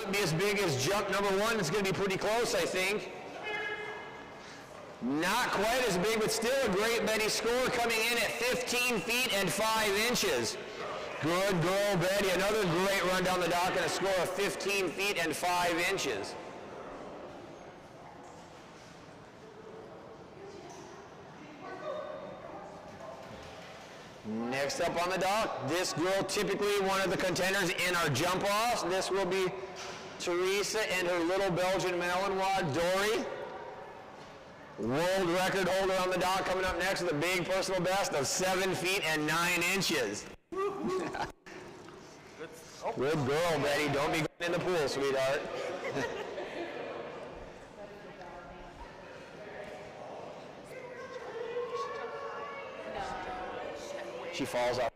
won't be as big as jump number 1. It's going to be pretty close, I think. Not quite as big, but still a great Betty score, coming in at 15 feet and 5 inches. Good girl, Betty. Another great run down the dock and a score of 15 feet and 5 inches. Next up on the dock, this girl, typically one of the contenders in our jump-offs. This will be Teresa and her little Belgian Malinois, Dory. World record holder on the dock coming up next with a big personal best of 7 feet and 9 inches. Good girl, Betty. Don't be going in the pool, sweetheart. She falls off.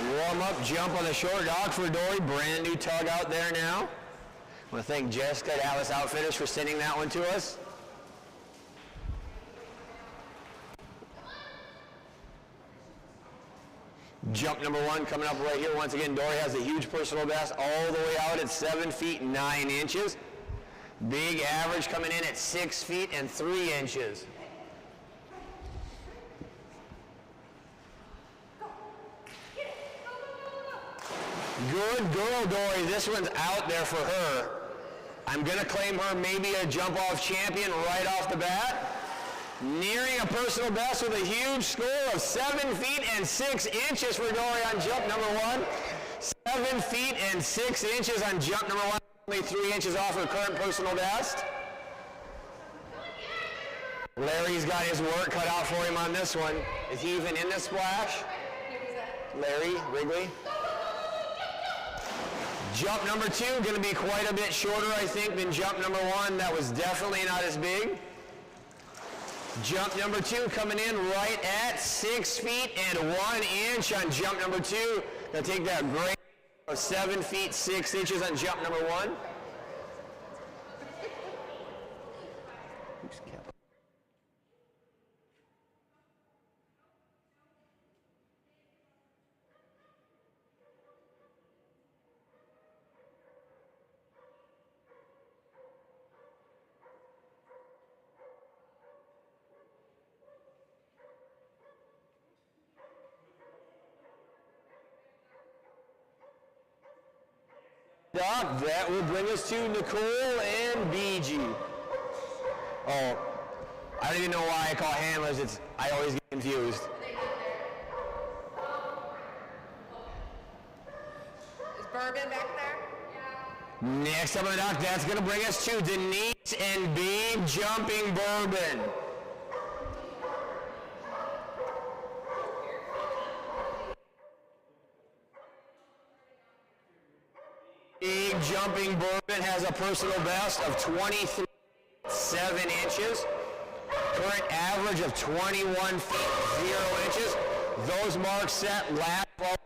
Warm-up jump on the short dock for Dory. Brand new tug out there now. I want to thank Jessica at Alice Outfitters for sending that one to us. Jump number 1 coming up right here. Once again, Dory has a huge personal best all the way out at 7 feet 9 inches. Big average coming in at 6 feet and 3 inches. Good girl, Dory. This one's out there for her. I'm going to claim her maybe a jump-off champion right off the bat. Nearing a personal best with a huge score of 7 feet and 6 inches for Dory on jump number 1. 7 feet and 6 inches on jump number 1. Only 3 inches off her current personal best. Larry's got his work cut out for him on this one. Is he even in this splash? Larry Wrigley. Jump number 2, going to be quite a bit shorter, I think, than jump number 1. That was definitely not as big. Jump number 2 coming in right at 6 feet and 1 inch on jump number 2. They'll take that great 7 feet 6 inches on jump number 1. Doc, that will bring us to Nicole and BG. Oh, I don't even know why I call handlers. I always get confused. Is Bourbon back there? Next up on the dock, that's going to bring us to Denise and Big Jumping Bourbon. Big Jumping Bourbon has a personal best of 23.7 inches. Current average of 21 feet 0 inches. Those marks set last start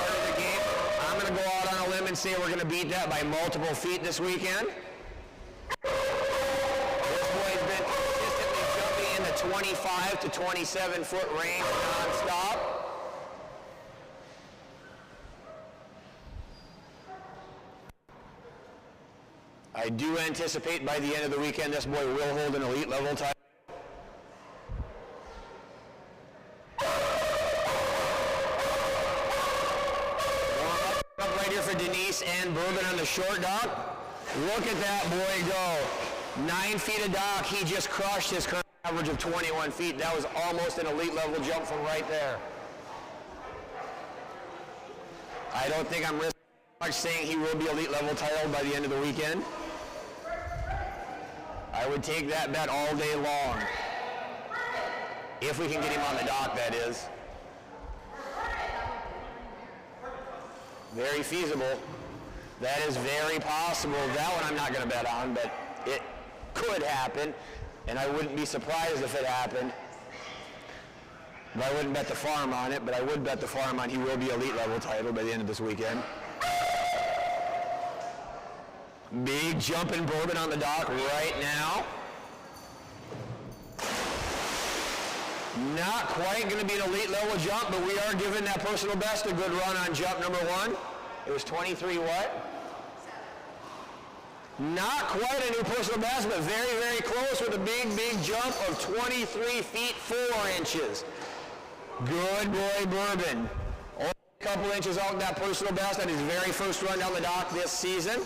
of the game. I'm going to go out on a limb and say we're going to beat that by multiple feet this weekend. This boy's been consistently jumping in the 25 to 27 foot range non-stop. I do anticipate by the end of the weekend this boy will hold an elite level title. Up right here for Denise and Bourbon on the short dock. Look at that boy go. 9 feet of dock. He just crushed his current average of 21 feet. That was almost an elite level jump from right there. I don't think I'm risking much saying he will be elite level title by the end of the weekend. I would take that bet all day long. If we can get him on the dock, that is. Very feasible. That is very possible. That one I'm not going to bet on, but it could happen, and I wouldn't be surprised if it happened. But I wouldn't bet the farm on it, but I would bet the farm on he will be elite level title by the end of this weekend. Big jumping Bourbon on the dock right now. Not quite going to be an elite level jump, but we are giving that personal best a good run on jump number 1. It was 23 what? Not quite a new personal best, but very, very close with a big, big jump of 23 feet 4 inches. Good boy, Bourbon. Only a couple inches off that personal best on his very first run down the dock this season.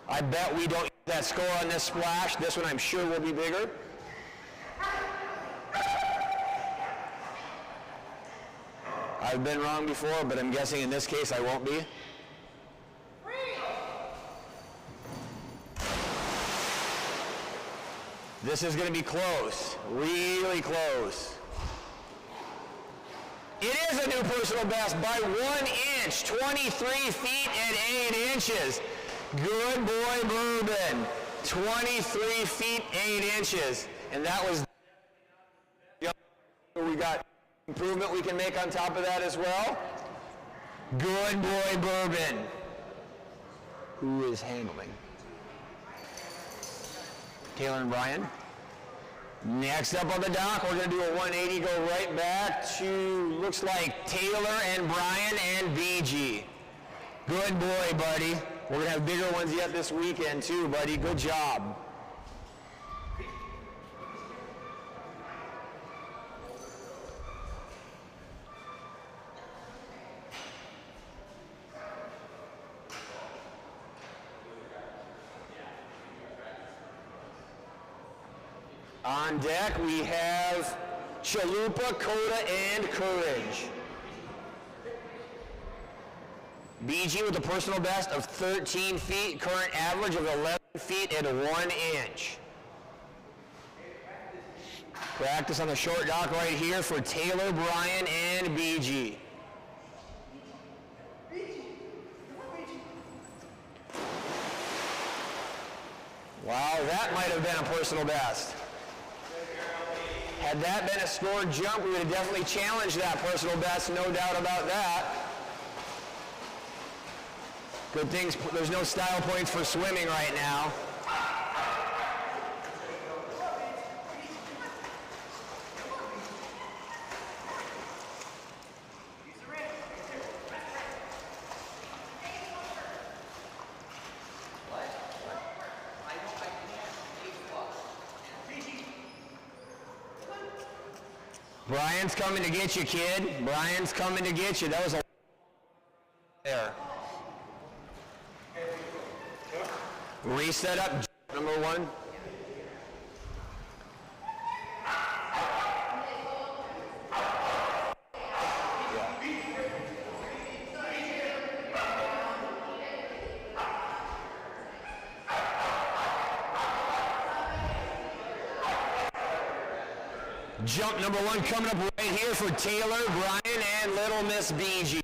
I bet we don't get that score on this splash. This one I'm sure will be bigger. I've been wrong before, but I'm guessing in this case I won't be. This is going to be close, really close. It is a new personal best by 1 inch, 23 feet and 8 inches. Good boy, Bourbon. 23 feet, 8 inches. And that was, we got improvement we can make on top of that as well. Good boy, Bourbon. Who is handling? Taylor and Brian. Next up on the dock, we're going to do a 180, go right back to, looks like Taylor and Brian and BG. Good boy, buddy. We're going to have bigger ones yet this weekend too, buddy. Good job. On deck, we have Chalupa, Coda, and Courage. BG with a personal best of 13 feet, current average of 11 feet and 1 inch. Practice on the short dock right here for Taylor, Brian, and BG. Wow, that might have been a personal best. Had that been a scored jump, we would have definitely challenged that personal best, no doubt about that. Good things, there's no style points for swimming right now. Brian's coming to get you, kid. Brian's coming to get you. That was a there. Reset up number 1. Jump number 1 coming up right here for Taylor, Brian, and Little Miss BG.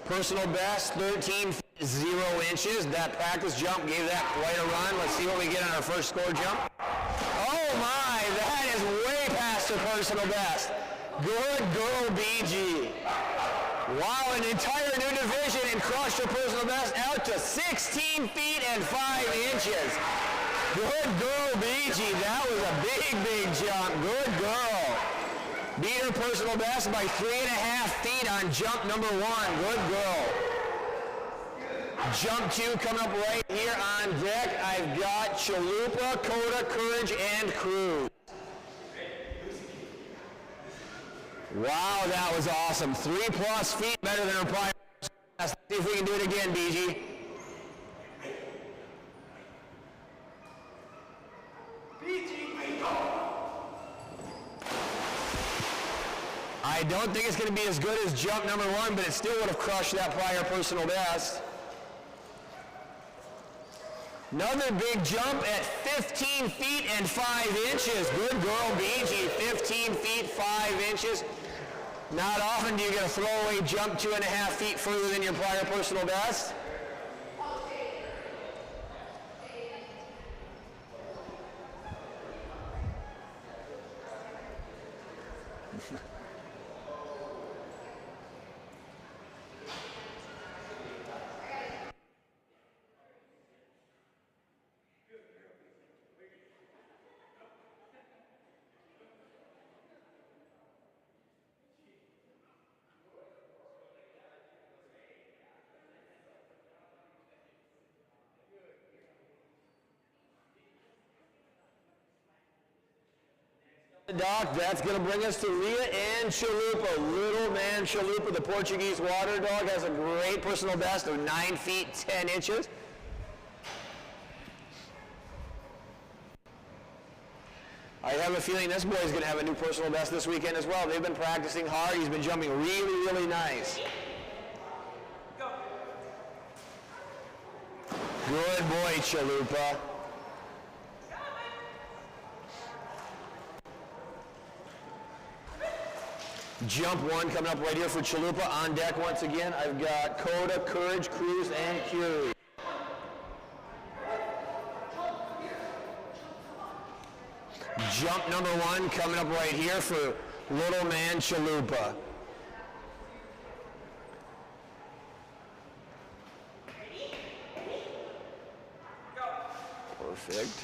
Personal best, 13 feet, 0 inches. That practice jump gave that quite a run. Let's see what we get on our first score jump. Oh my, that is way past her personal best. Good girl, BG. Wow, an entire new division and crushed her personal best out to 16 feet and 5 inches. Good girl, BG. That was a big, big jump. Good girl. Beat her personal best by 3.5 feet on jump number 1. Good girl. Jump 2 coming up right here on deck. I've got Chalupa, Coda, Courage, and Cruz. Wow, that was awesome. 3+ feet better than her prior. Let's see if we can do it again, BG. I don't think it's going to be as good as jump number 1, but it still would have crushed that prior personal best. Another big jump at 15 feet and 5 inches. Good girl, BG. 15 feet, 5 inches. Not often do you get a throwaway jump 2.5 feet further than your prior personal best. Doc, that's going to bring us to Leah and Chalupa. Little man Chalupa, the Portuguese water dog, has a great personal best of 9 feet 10 inches. I have a feeling this boy is going to have a new personal best this weekend as well. They've been practicing hard. He's been jumping really, really nice. Good boy, Chalupa. Jump one coming up right here for Chalupa. On deck once again, I've got Coda, Courage, Cruz, and Curie. Jump number one coming up right here for little man Chalupa. Perfect.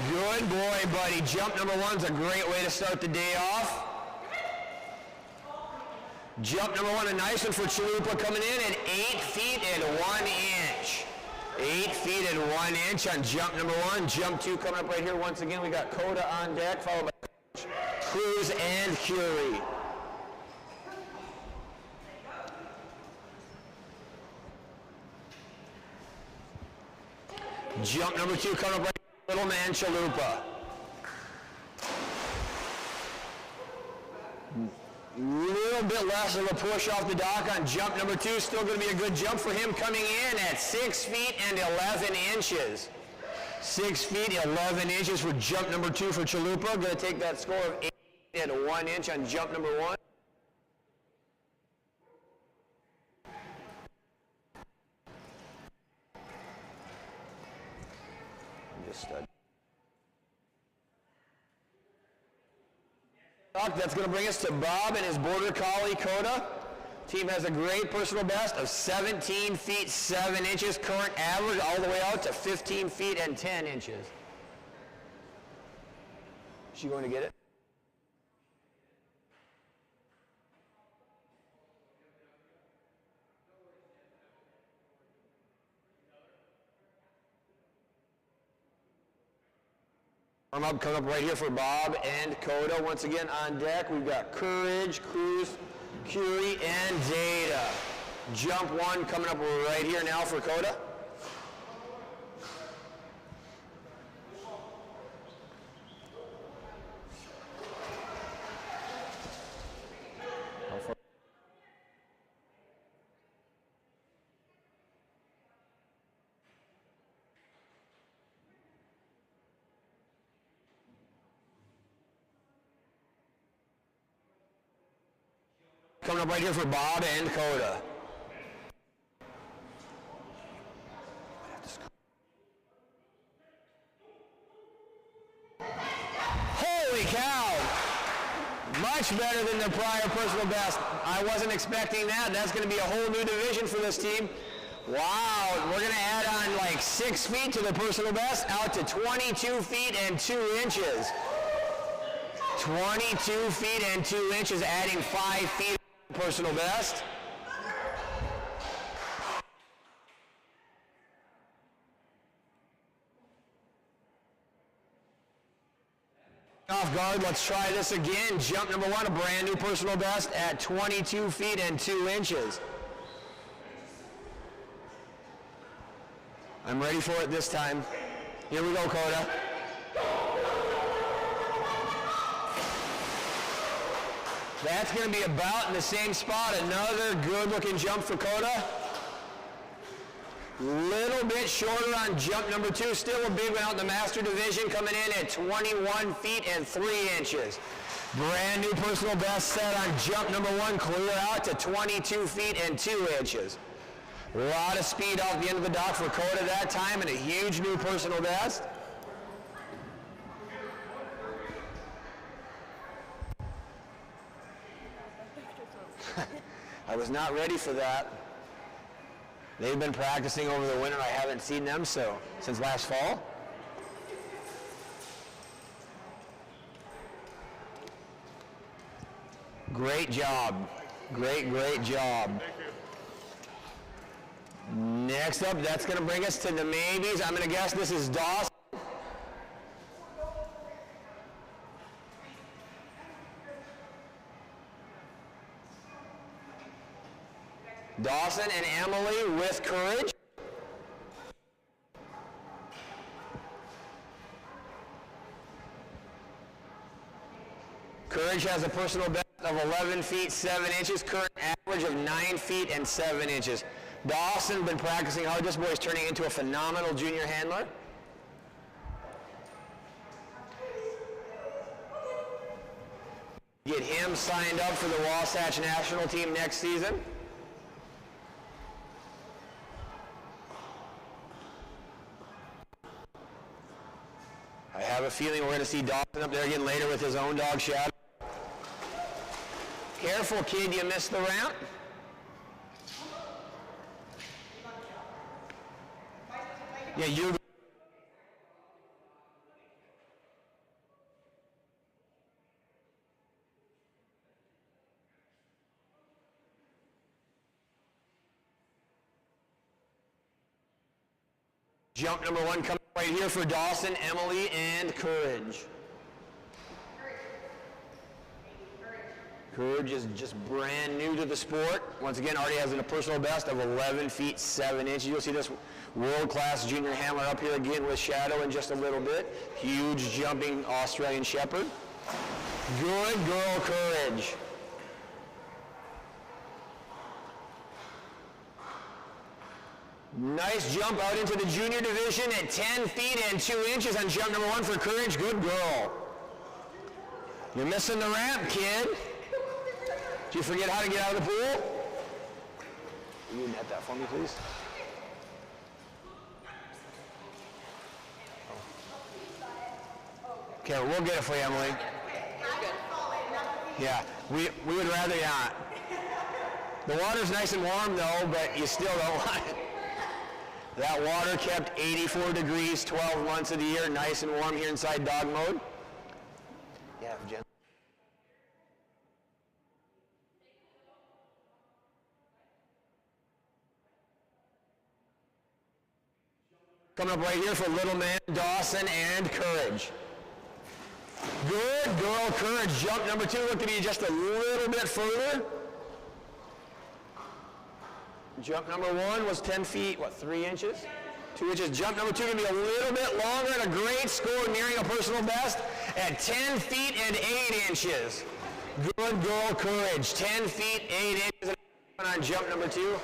Good boy, buddy. Jump number one's a great way to start the day off. Jump number one, a nice one for Chalupa coming in at 8 feet and 1 inch. 8 feet and 1 inch on jump number one. Jump two coming up right here. Once again, we got Coda on deck, followed by Cruz and Curie. Jump number two coming up right here, little man Chalupa. Little bit less of a push off the dock on jump number two. Still going to be a good jump for him, coming in at 6 feet and 11 inches. 6 feet, 11 inches for jump number two for Chalupa. Going to take that score of 8 feet and 1 inch on jump number one. That's going to bring us to Bob and his Border Collie Coda. Team has a great personal best of 17 feet 7 inches. Current average all the way out to 15 feet and 10 inches. Is she going to get it? Arm up, coming up right here for Bob and Coda. Once again on deck, we've got Courage, Cruz, Curie, and Data. Jump one coming up right here now for Coda. Coming up right here for Bob and Coda. Holy cow! Much better than their prior personal best. I wasn't expecting that. That's going to be a whole new division for this team. Wow, we're going to add on like 6 feet to their personal best, out to 22 feet and 2 inches. 22 feet and 2 inches, adding 5 feet. Personal best. Off guard, let's try this again. Jump number one, a brand new personal best at 22 feet and 2 inches. I'm ready for it this time. Here we go, Coda. That's going to be about in the same spot. Another good-looking jump for Coda. Little bit shorter on jump number 2. Still a big one out in the master division, coming in at 21 feet and 3 inches. Brand new personal best set on jump number 1, clear out to 22 feet and 2 inches. A lot of speed off the end of the dock for Coda that time, and a huge new personal best. I was not ready for that. They've been practicing over the winter. I haven't seen them since last fall. Great job. Great job. Thank you. Next up, that's going to bring us to the maybes. I'm going to guess this is Dawson. Dawson and Emily with courage. Courage has a personal best of 11 feet 7 inches, current average of 9 feet and 7 inches. Dawson been practicing hard. This boy's turning into a phenomenal junior handler. Get him signed up for the Wasatch national team next season. I have a feeling we're going to see Dawson up there again later with his own dog, Shadow. Careful, kid, you missed the ramp. Yeah, you. Jump number 1 coming right here for Dawson, Emily, and Courage. Courage is just brand new to the sport. Once again, already has a personal best of 11 feet 7 inches. You'll see this world-class junior handler up here again with Shadow in just a little bit. Huge jumping Australian Shepherd. Good girl, Courage. Nice jump out into the junior division at 10 feet and 2 inches on jump number 1 for Courage. Good girl. You're missing the ramp, kid. Did you forget how to get out of the pool? Will you net that for me, please? Okay, we'll get it for you, Emily. Yeah, we would rather not. The water's nice and warm, though, but you still don't want it. That water kept 84 degrees 12 months of the year, nice and warm here inside Dogmode. Yeah, Jen. Coming up right here for little man Dawson and Courage. Good girl, Courage. Jump number 2 looked to be just a little bit further. Jump number 1 was 10 feet, 3 inches? 2 inches. Jump number 2 going to be a little bit longer and a great score, nearing a personal best at 10 feet and 8 inches. Good girl, Courage. 10 feet, 8 inches on jump number 2.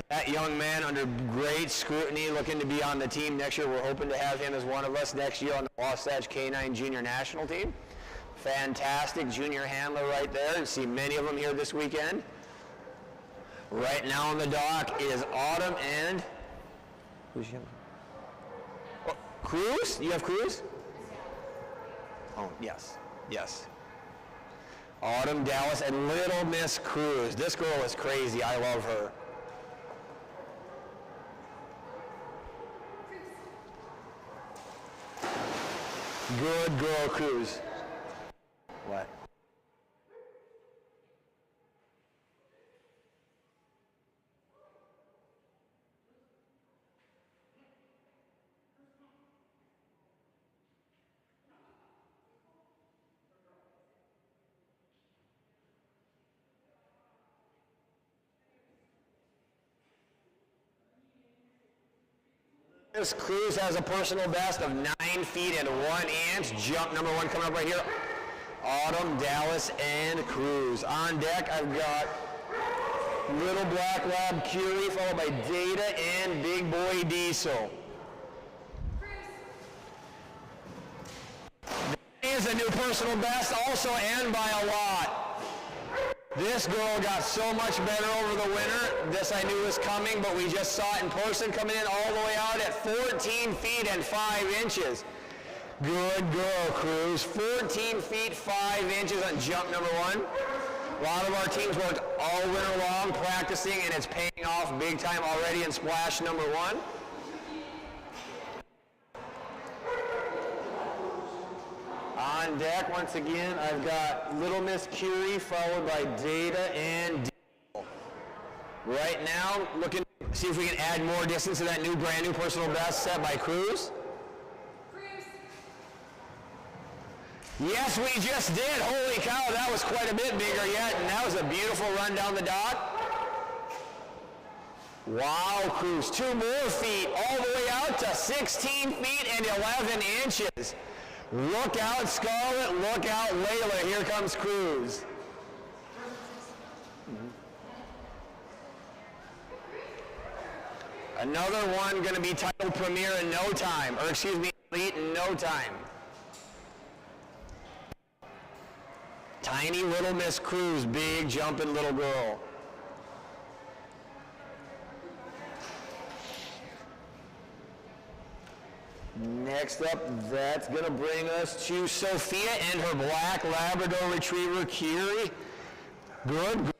That young man under great scrutiny, looking to be on the team next year. We're hoping to have him as one of us next year on the Wasatch K9 Junior National Team. Fantastic junior handler right there, and see many of them here this weekend. Right now on the dock is Autumn and who's she? Oh, Cruz? You have Cruz? Oh, yes. Autumn, Dallas, and little Miss Cruz. This girl is crazy. I love her. Good girl, Cruz. What? Cruz has a personal best of 9 feet and 1 inch. Jump number 1 coming up right here. Autumn, Dallas, and Cruz. On deck, I've got Little Black Lab Curie, followed by Data and Big Boy Diesel. That is a new personal best also, and by a lot. This girl got so much better over the winter. This I knew was coming, but we just saw it in person coming in all the way out at 14 feet and 5 inches. Good girl, Cruz. 14 feet 5 inches on jump number 1. A lot of our teams worked all winter long practicing, and it's paying off big time already in splash number 1. On deck, once again, I've got Little Miss Curie, followed by Data and Diesel. Right now, looking to see if we can add more distance to that brand new personal best set by Cruz. Yes, we just did. Holy cow, that was quite a bit bigger yet, and that was a beautiful run down the dock. Wow, Cruz, 2 more feet, all the way out to 16 feet and 11 inches. Look out, Scarlett. Look out, Layla. Here comes Cruz. Another one going to be titled Premier in no time, or excuse me, Elite in no time. Tiny Little Miss Cruz, big jumping little girl. Next up, that's going to bring us to Sophia and her Black Labrador Retriever, Curie. Good.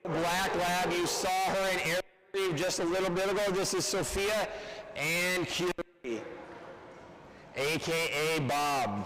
Black Lab, you saw her in air retrieve just a little bit ago. This is Sophia and Curie, a.k.a. Bob.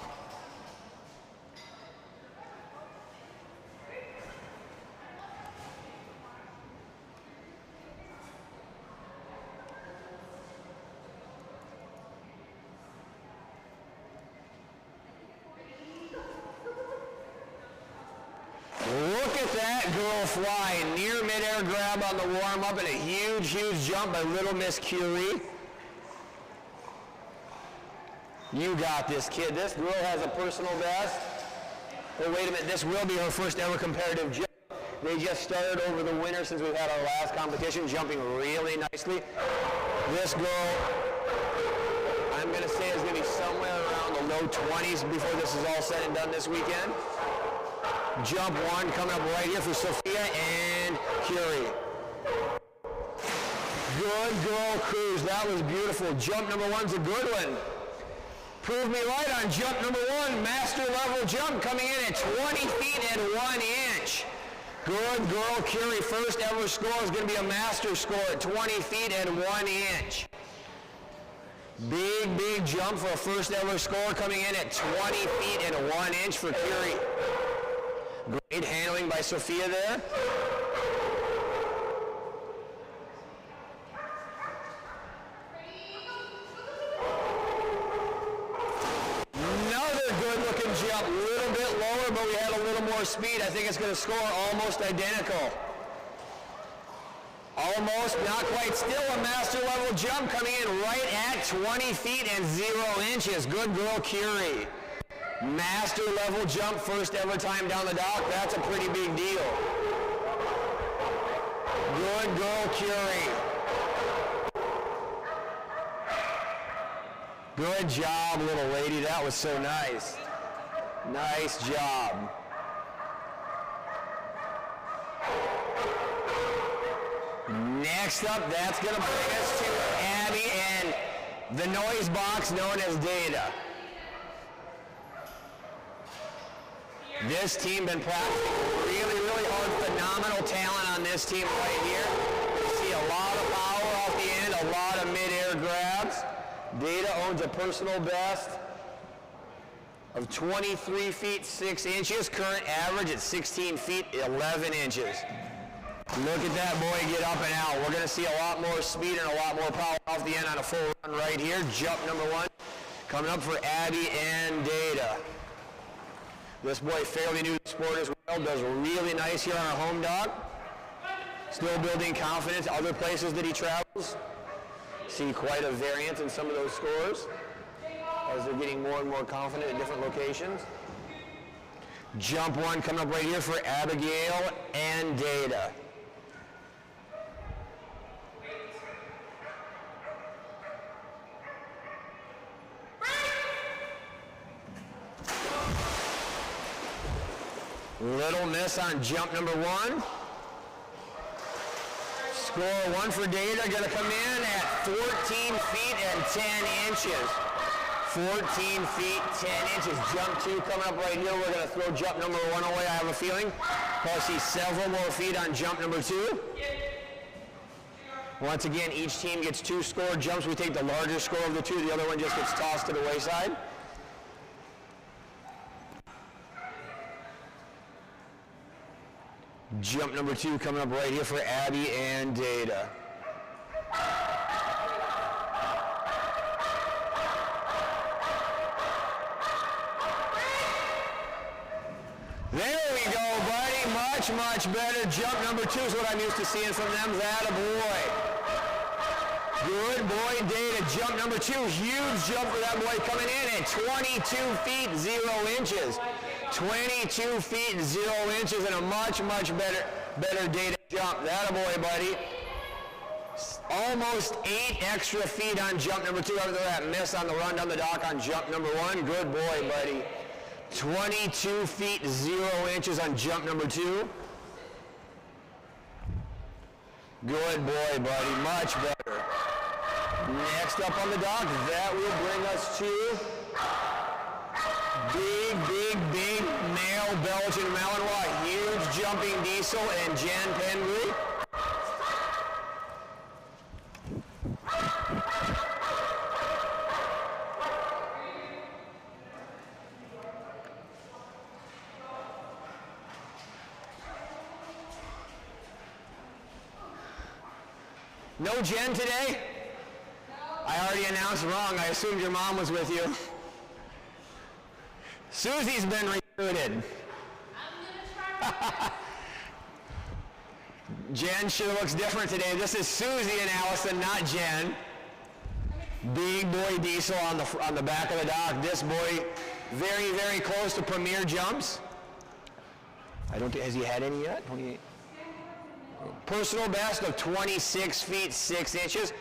Look at that girl fly. Near midair grab on the warm-up and a huge, huge jump by Little Miss Curie. You got this, kid. This girl has a personal best. Oh, wait a minute. This will be her first ever comparative jump. They just started over the winter since we've had our last competition, jumping really nicely. This girl, I'm going to say, is going to be somewhere around the low 20s before this is all said and done this weekend. Jump 1 coming up right here for Sophia and Curie. Good girl, Cruz. That was beautiful. Jump number 1's a good one. Prove me right on jump number 1. Master level jump coming in at 20 feet and 1 inch. Good girl, Curie. First ever score is going to be a master score at 20 feet and 1 inch. Big, big jump for a first ever score coming in at 20 feet and 1 inch for Curie. Great handling by Sophia there. Another good-looking jump. A little bit lower, but we had a little more speed. I think it's going to score almost identical. Almost, not quite. Still a master level jump coming in right at 20 feet and 0 inches. Good girl, Curie. Master level jump, first ever time down the dock. That's a pretty big deal. Good girl, Curie. Good job, little lady. That was so nice. Nice job. Next up, that's going to bring us to Abby and the noise box known as Data. This team been practicing really, really hard. Phenomenal talent on this team right here. You see a lot of power off the end, a lot of mid-air grabs. Data owns a personal best of 23 feet 6 inches. Current average at 16 feet 11 inches. Look at that boy get up and out. We're going to see a lot more speed and a lot more power off the end on a full run right here. Jump number 1 Coming up for Abby and Data. This boy fairly new to the sport as well, does really nice here on our home dock. Still building confidence other places that he travels. See quite a variance in some of those scores as they're getting more and more confident at different locations. Jump one coming up right here for Abigail and Data. Little miss on jump number one. Score one for Data, gonna come in at 14 feet and 10 inches. 14 feet, 10 inches. Jump two coming up right here. We're gonna throw jump number one away, I have a feeling. Probably see several more feet on jump number two. Once again, each team gets 2 scored jumps. We take the larger score of the 2. The other one just gets tossed to the wayside. Jump number 2 coming up right here for Abby and Data. There we go, buddy. Much, much better. Jump number 2 is what I'm used to seeing from them. That a boy. Good boy, Data. Jump number 2. Huge jump for that boy coming in at 22 feet, 0 inches. 22 feet, 0 inches, and a much, much better Data jump. That a boy, buddy. Almost 8 extra feet on jump number 2 after that miss on the run down the dock on jump number 1. Good boy, buddy. 22 feet, 0 inches on jump number 2. Good boy, buddy. Much better. Next up on the dock, that will bring us to big male Belgian Malinois. Huge jumping Diesel and Jen Pendry. No Jen today? I already announced wrong. I assumed your mom was with you. Susie's been recruited. Jen sure looks different today. This is Susie and Allison, not Jen. Big boy Diesel on the back of the dock. This boy very, very close to premier jumps. I don't think, has he had any yet? 28. Personal best of 26 feet, 6 inches.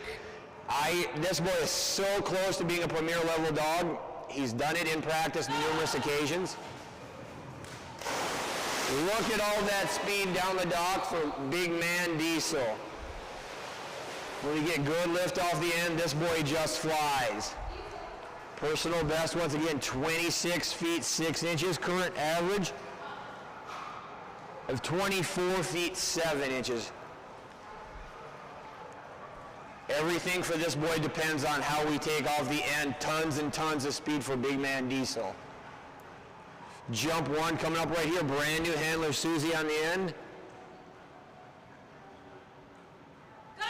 This boy is so close to being a premier level dog. He's done it in practice numerous occasions. Look at all that speed down the dock for big man Diesel. When we get good lift off the end, this boy just flies. Personal best, once again, 26 feet, 6 inches. Current average of 24 feet, 7 inches. Everything for this boy depends on how we take off the end. Tons and tons of speed for big man Diesel. Jump one coming up right here. Brand new handler Susie on the end. Go!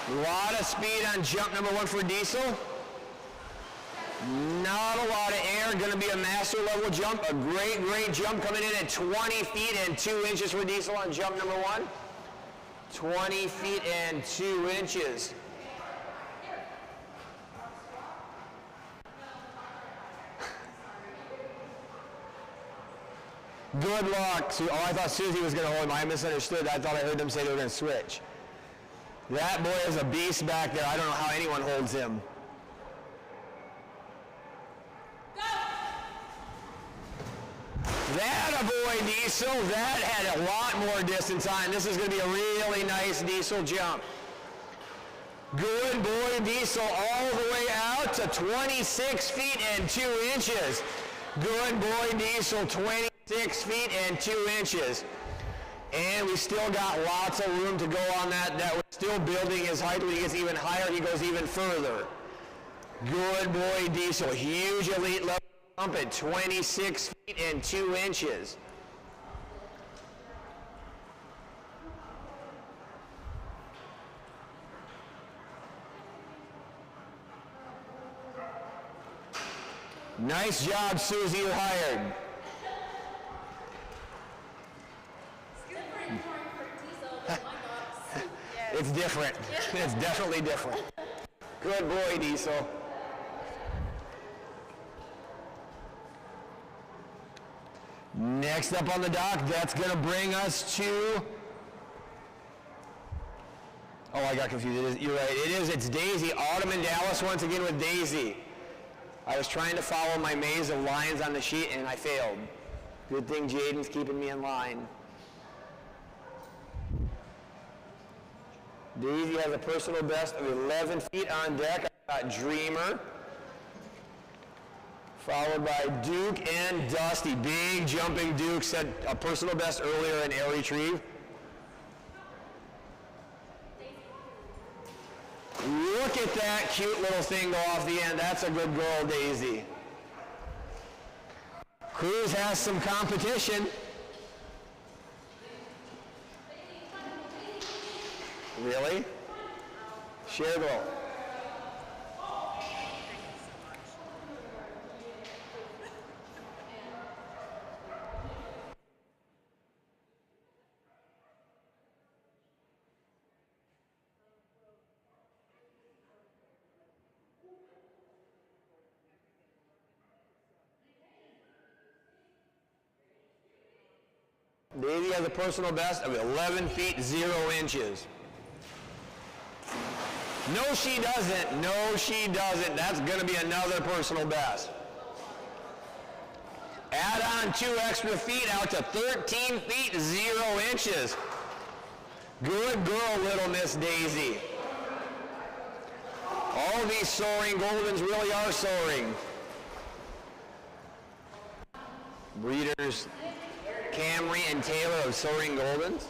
A lot of speed on jump number 1 for Diesel. Not a lot of air. Going to be a master level jump. A great jump coming in at 20 feet and 2 inches for Diesel on jump number 1. 20 feet and 2 inches. Good luck. Oh, I thought Susie was going to hold him. I misunderstood. I thought I heard them say they were going to switch. That boy is a beast back there. I don't know how anyone holds him. That a boy Diesel. That had a lot more distance on. This is going to be a really nice Diesel jump. Good boy Diesel all the way out to 26 feet and 2 inches. Good boy Diesel, 26 feet and 2 inches. And we still got lots of room to go on that. That we're still building his height. When he gets even higher, he goes even further. Good boy Diesel, huge elite level jump at 26 feet and 2 inches. Nice job, Susie, you're hired. It's different. It's definitely different. Good boy, Diesel. Next up on the dock, that's going to bring us to... Oh, I got confused. You're right. It's Daisy. Autumn and Dallas once again with Daisy. I was trying to follow my maze of lines on the sheet, and I failed. Good thing Jaden's keeping me in line. Daisy has a personal best of 11 feet on deck. I got Dreamer, followed by Duke and Dusty. Big jumping Duke set a personal best earlier in air retrieve. Look at that cute little thing go off the end. That's a good girl, Daisy. Cruz has some competition. Really? Cheryl. Daisy has a personal best of 11 feet 0 inches. No, she doesn't. No, she doesn't. That's going to be another personal best. Add on 2 extra feet out to 13 feet 0 inches. Good girl, little Miss Daisy. All these soaring Goldens really are soaring. Breeders Camry and Taylor of Soaring Goldens.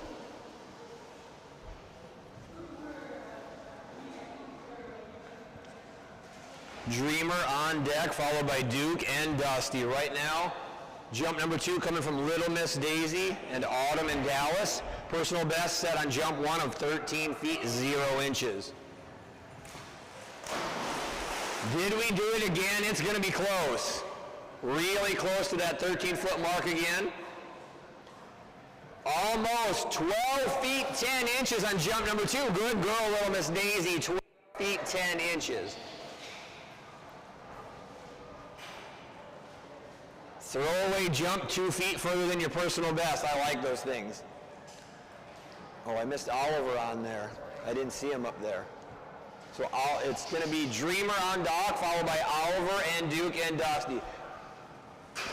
Dreamer on deck, followed by Duke and Dusty. Right now, jump number 2 coming from Little Miss Daisy and Autumn and Dallas. Personal best set on jump 1 of 13 feet 0 inches. Did we do it again? It's going to be close. Really close to that 13-foot mark again. Almost 12 feet 10 inches on jump number 2. Good girl, Little Miss Daisy. 12 feet 10 inches. Throwaway jump 2 feet further than your personal best. I like those things. Oh, I missed Oliver on there. I didn't see him up there. So it's going to be Dreamer on dock, followed by Oliver and Duke and Dusty.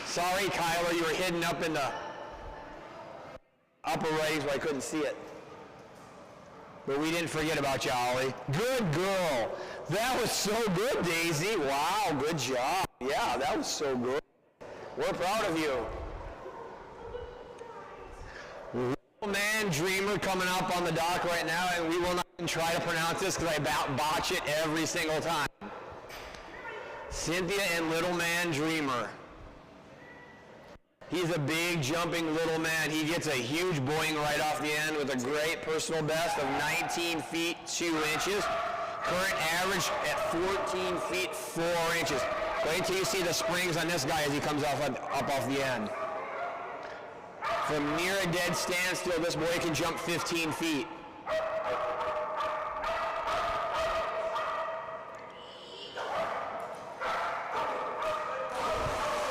Sorry, Kyler, you were hidden up in the upper right so I couldn't see it. But we didn't forget about you, Ollie. Good girl. That was so good, Daisy. Wow, good job. Yeah, that was so good. We're proud of you. Little Man Dreamer coming up on the dock right now, and we will not even try to pronounce this because I botch it every single time. Cynthia and Little Man Dreamer. He's a big jumping little man. He gets a huge boing right off the end with a great personal best of 19 feet 2 inches. Current average at 14 feet 4 inches. Wait till you see the springs on this guy as he comes up off the end. From near a dead standstill, this boy can jump 15 feet.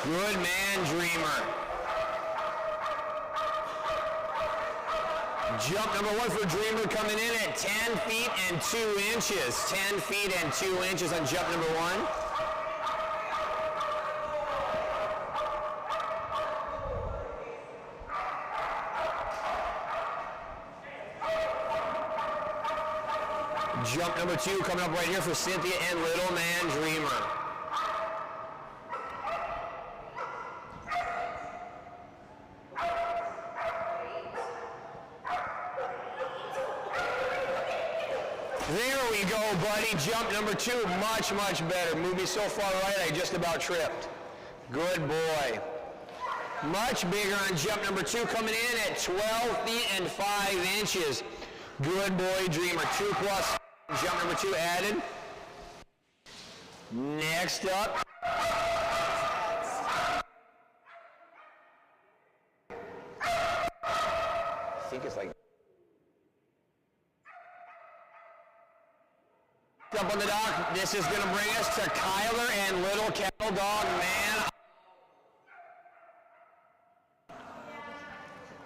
Good man, Dreamer. Jump number 1 for Dreamer coming in at 10 feet and 2 inches. 10 feet and 2 inches on jump number 1. Jump number 2 coming up right here for Cynthia and Little Man Dreamer. There we go, buddy. Jump number 2, much, much better. Moved me so far right, I just about tripped. Good boy. Much bigger on jump number 2, coming in at 12 feet and 5 inches. Good boy, Dreamer. 2 plus. Jump number 2 added. Next up, think it's like... Up on the dock, this is going to bring us to Kyler and Little Cattle Dog Man.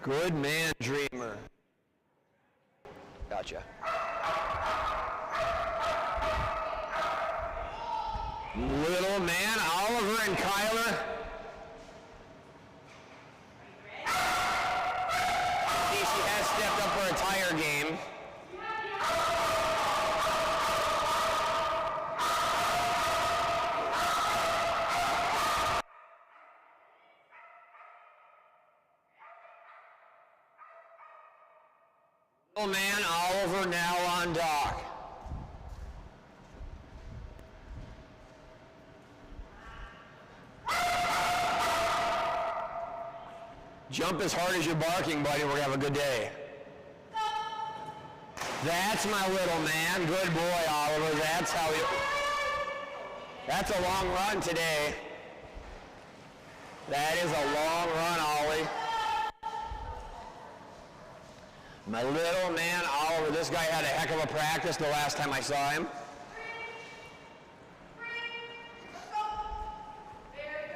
Good man, Dreamer. Gotcha. Little man, Oliver and Kyler. Casey has stepped up for a tire game. Little man, Oliver now on dock. Jump as hard as you're barking, buddy. We're going to have a good day. That's my little man. Good boy, Oliver. That's how he... That's a long run today. That is a long run, Ollie. My little man, Oliver. This guy had a heck of a practice the last time I saw him.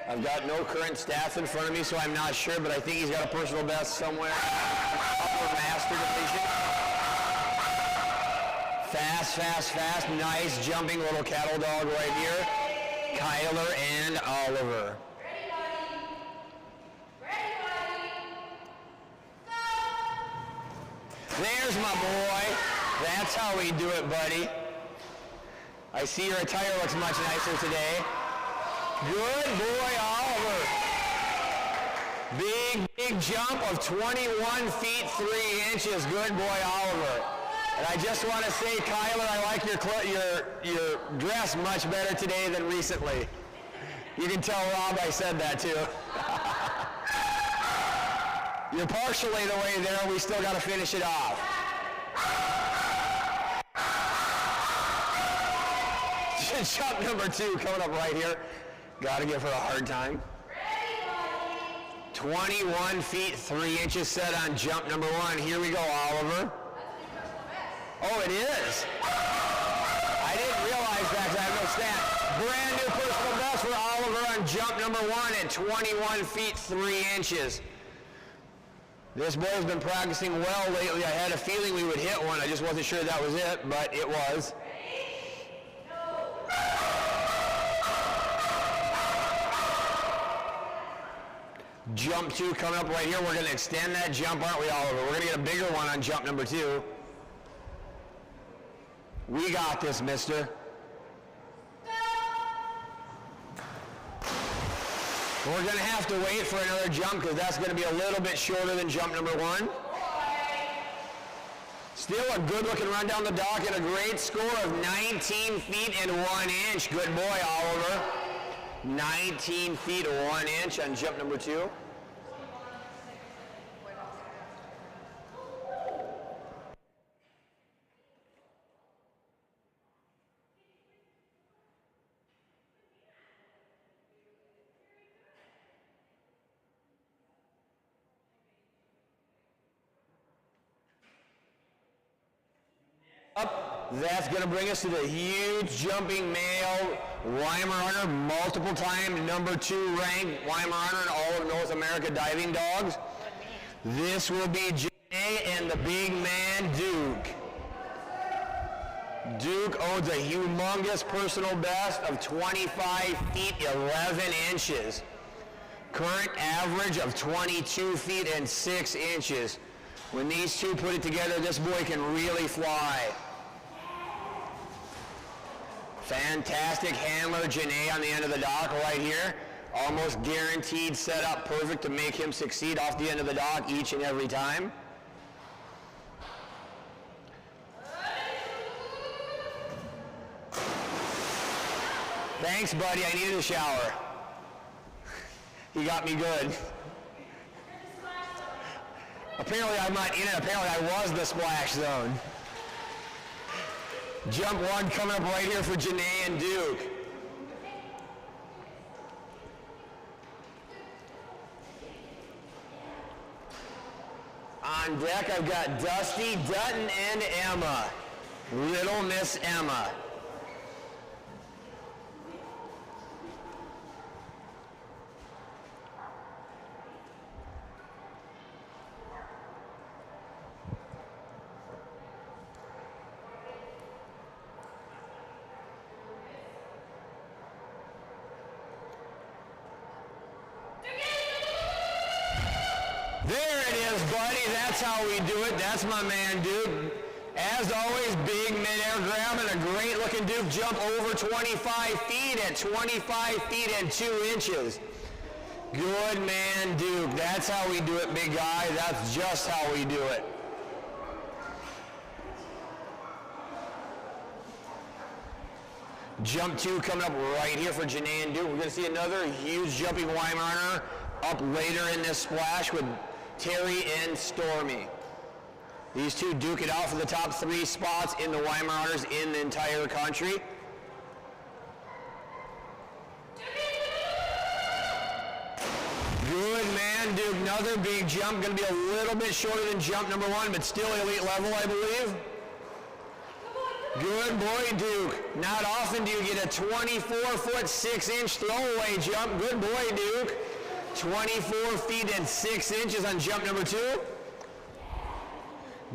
I've got no current stats in front of me, so I'm not sure, but I think he's got a personal best somewhere. Upper master division. Fast, fast, fast. Nice jumping little cattle dog right here. Kyler and Oliver. There's my boy. That's how we do it, buddy. I see your attire looks much nicer today. Good boy, Oliver. Big jump of 21 feet 3 inches. Good boy, Oliver. And I just want to say, Kyler, I like your dress much better today than recently. You can tell Rob I said that too. You're partially the way there. We still got to finish it off. Jump number 2 coming up right here. Got to give her a hard time. 21 feet 3 inches set on jump number 1. Here we go, Oliver. Oh, it is. I didn't realize that because I have no stat. Brand new personal best for Oliver on jump number 1 at 21 feet 3 inches. This boy has been practicing well lately. I had a feeling we would hit one. I just wasn't sure that was it, but it was. Jump 2 coming up right here. We're going to extend that jump, aren't we, Oliver? We're going to get a bigger one on jump number 2. We got this, mister. We're going to have to wait for another jump because that's going to be a little bit shorter than jump number 1. Still a good-looking run down the dock and a great score of 19 feet and 1 inch. Good boy, Oliver. 19 feet 1 inch on jump number 2. That's going to bring us to the huge jumping male Weimaraner, multiple time number 2 ranked Weimaraner in all of North America diving dogs. This will be Jay and the big man Duke. Duke owns a humongous personal best of 25 feet 11 inches. Current average of 22 feet and 6 inches. When these two put it together, this boy can really fly. Fantastic handler, Janae, on the end of the dock right here. Almost guaranteed set up perfect to make him succeed off the end of the dock each and every time. Thanks, buddy. I needed a shower. He got me good. Apparently I'm not in it. Apparently I was the splash zone. Jump 1 coming up right here for Janae and Duke. On On deck, I've got Dusty, Dutton, and Emma. Little Miss Emma. There it is, buddy. That's how we do it. That's my man, Duke. As always, big mid-air grab and a great-looking Duke jump over 25 feet at 25 feet and 2 inches. Good man, Duke. That's how we do it, big guy. That's just how we do it. Jump 2 coming up right here for Janae and Duke. We're going to see another huge jumping Weimarer up later in this splash with Terry and Stormy. These two duke it out for the top 3 spots in the Weimaraners in the entire country. Good man, Duke. Another big jump. Going to be a little bit shorter than jump number 1, but still elite level, I believe. Good boy, Duke. Not often do you get a 24-foot 6-inch throwaway jump. Good boy, Duke. 24 feet and 6 inches on jump number 2.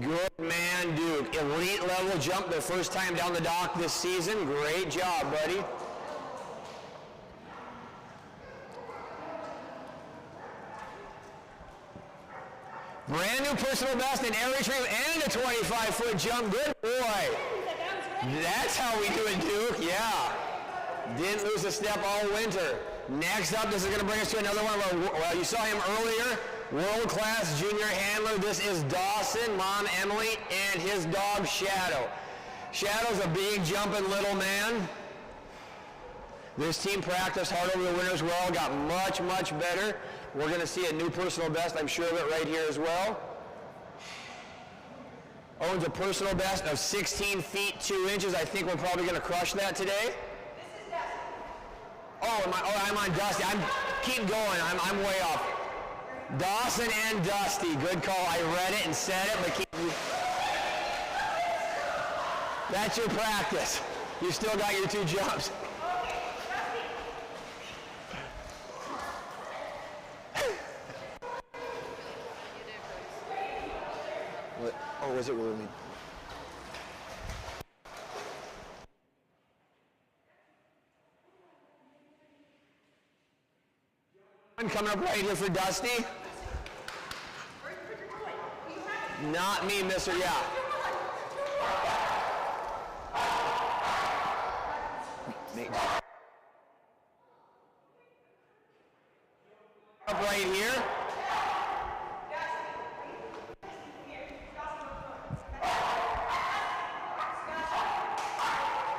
Good man, Duke. Elite level jump, the first time down the dock this season. Great job, buddy. Brand new personal best in air retrieve and a 25-foot jump. Good boy. That's how we do it, Duke. Yeah. Didn't lose a step all winter. Next up, this is going to bring us to another one of our, well, you saw him earlier, world-class junior handler. This is Dawson, Mom Emily, and his dog Shadow. Shadow's a big jumping little man. This team practiced hard over the winter as well, got much, much better. We're going to see a new personal best, I'm sure of it, right here as well. Owns a personal best of 16 feet 2 inches. I think we're probably going to crush that today. I'm on Dusty. Keep going. I'm way off. Dawson and Dusty. Good call. I read it and said it, but keep. That's your practice. You still got your 2 jumps. What? Oh, was it really me? Coming up right here for Dusty. Not me, mister. Yeah. Up right here.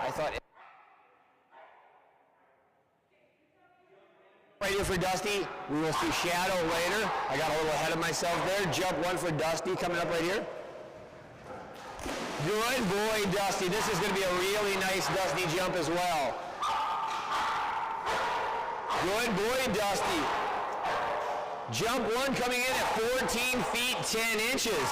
I thought. Right here for Dusty. We will see Shadow later. I got a little ahead of myself there. Jump 1 for Dusty coming up right here. Good boy, Dusty. This is going to be a really nice Dusty jump as well. Good boy, Dusty. Jump 1 coming in at 14 feet 10 inches.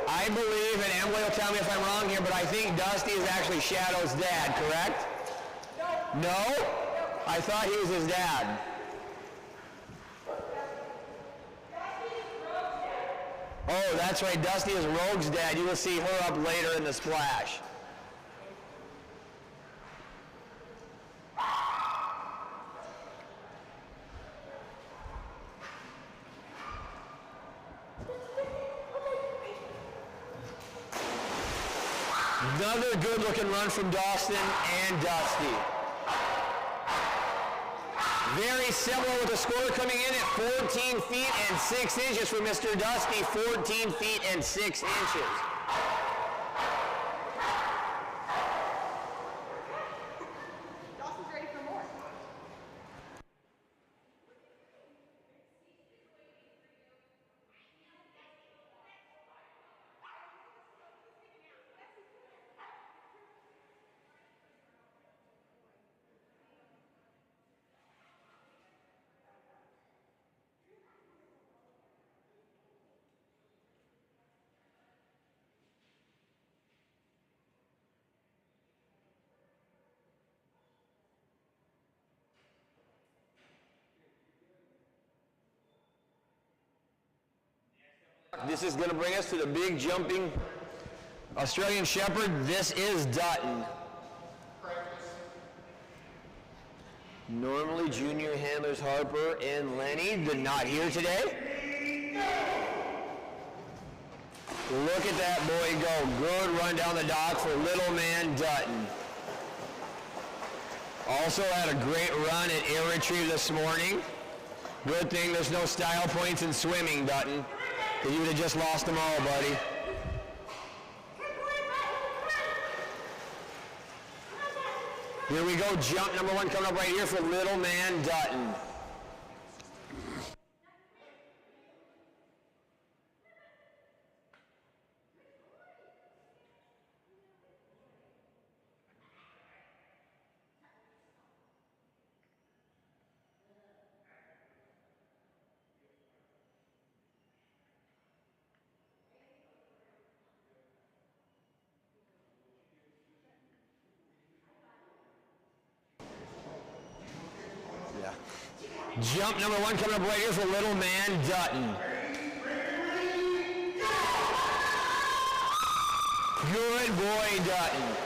I believe, and Emily will tell me if I'm wrong here, but I think Dusty is actually Shadow's dad, correct? No? I thought he was his dad. Oh, that's right. Dusty is Rogue's dad. You will see her up later in the splash. Another good-looking run from Dawson and Dusty. Very similar with the score coming in at 14 feet and 6 inches for Mr. Dusty, 14 feet and 6 inches. Dawson's ready for more. This is going to bring us to the big jumping Australian Shepherd. This is Dutton. Normally junior handlers Harper and Lenny, they're not here today. Look at that boy go. Good run down the dock for little man Dutton. Also had a great run at air retrieve this morning. Good thing there's no style points in swimming, Dutton, because you would have just lost them all, buddy. Here we go, jump number 1 coming up right here for little man Dutton. Jump number 1 coming up right here for little man Dutton. Good boy, Dutton.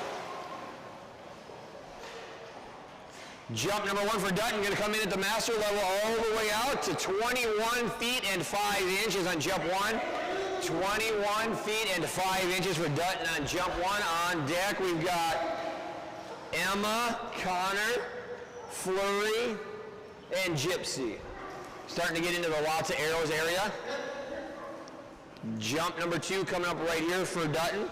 Jump number 1 for Dutton, going to come in at the master level all the way out to 21 feet and 5 inches on jump 1. 21 feet and 5 inches for Dutton on jump 1. On deck, we've got Emma, Connor, Flurry, and Gypsy. Starting to get into the lots of arrows area. Jump number 2 coming up right here for Dutton.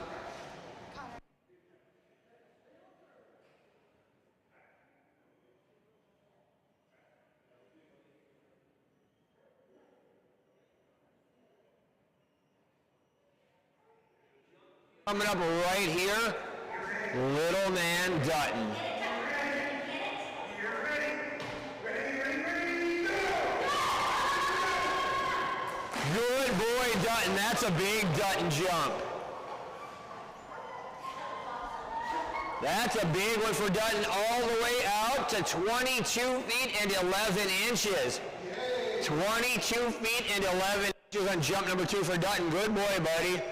Coming up right here, little man Dutton. Good boy, Dutton. That's a big Dutton jump. That's a big one for Dutton, all the way out to 22 feet and 11 inches. 22 feet and 11 inches on jump number 2 for Dutton. Good boy, buddy.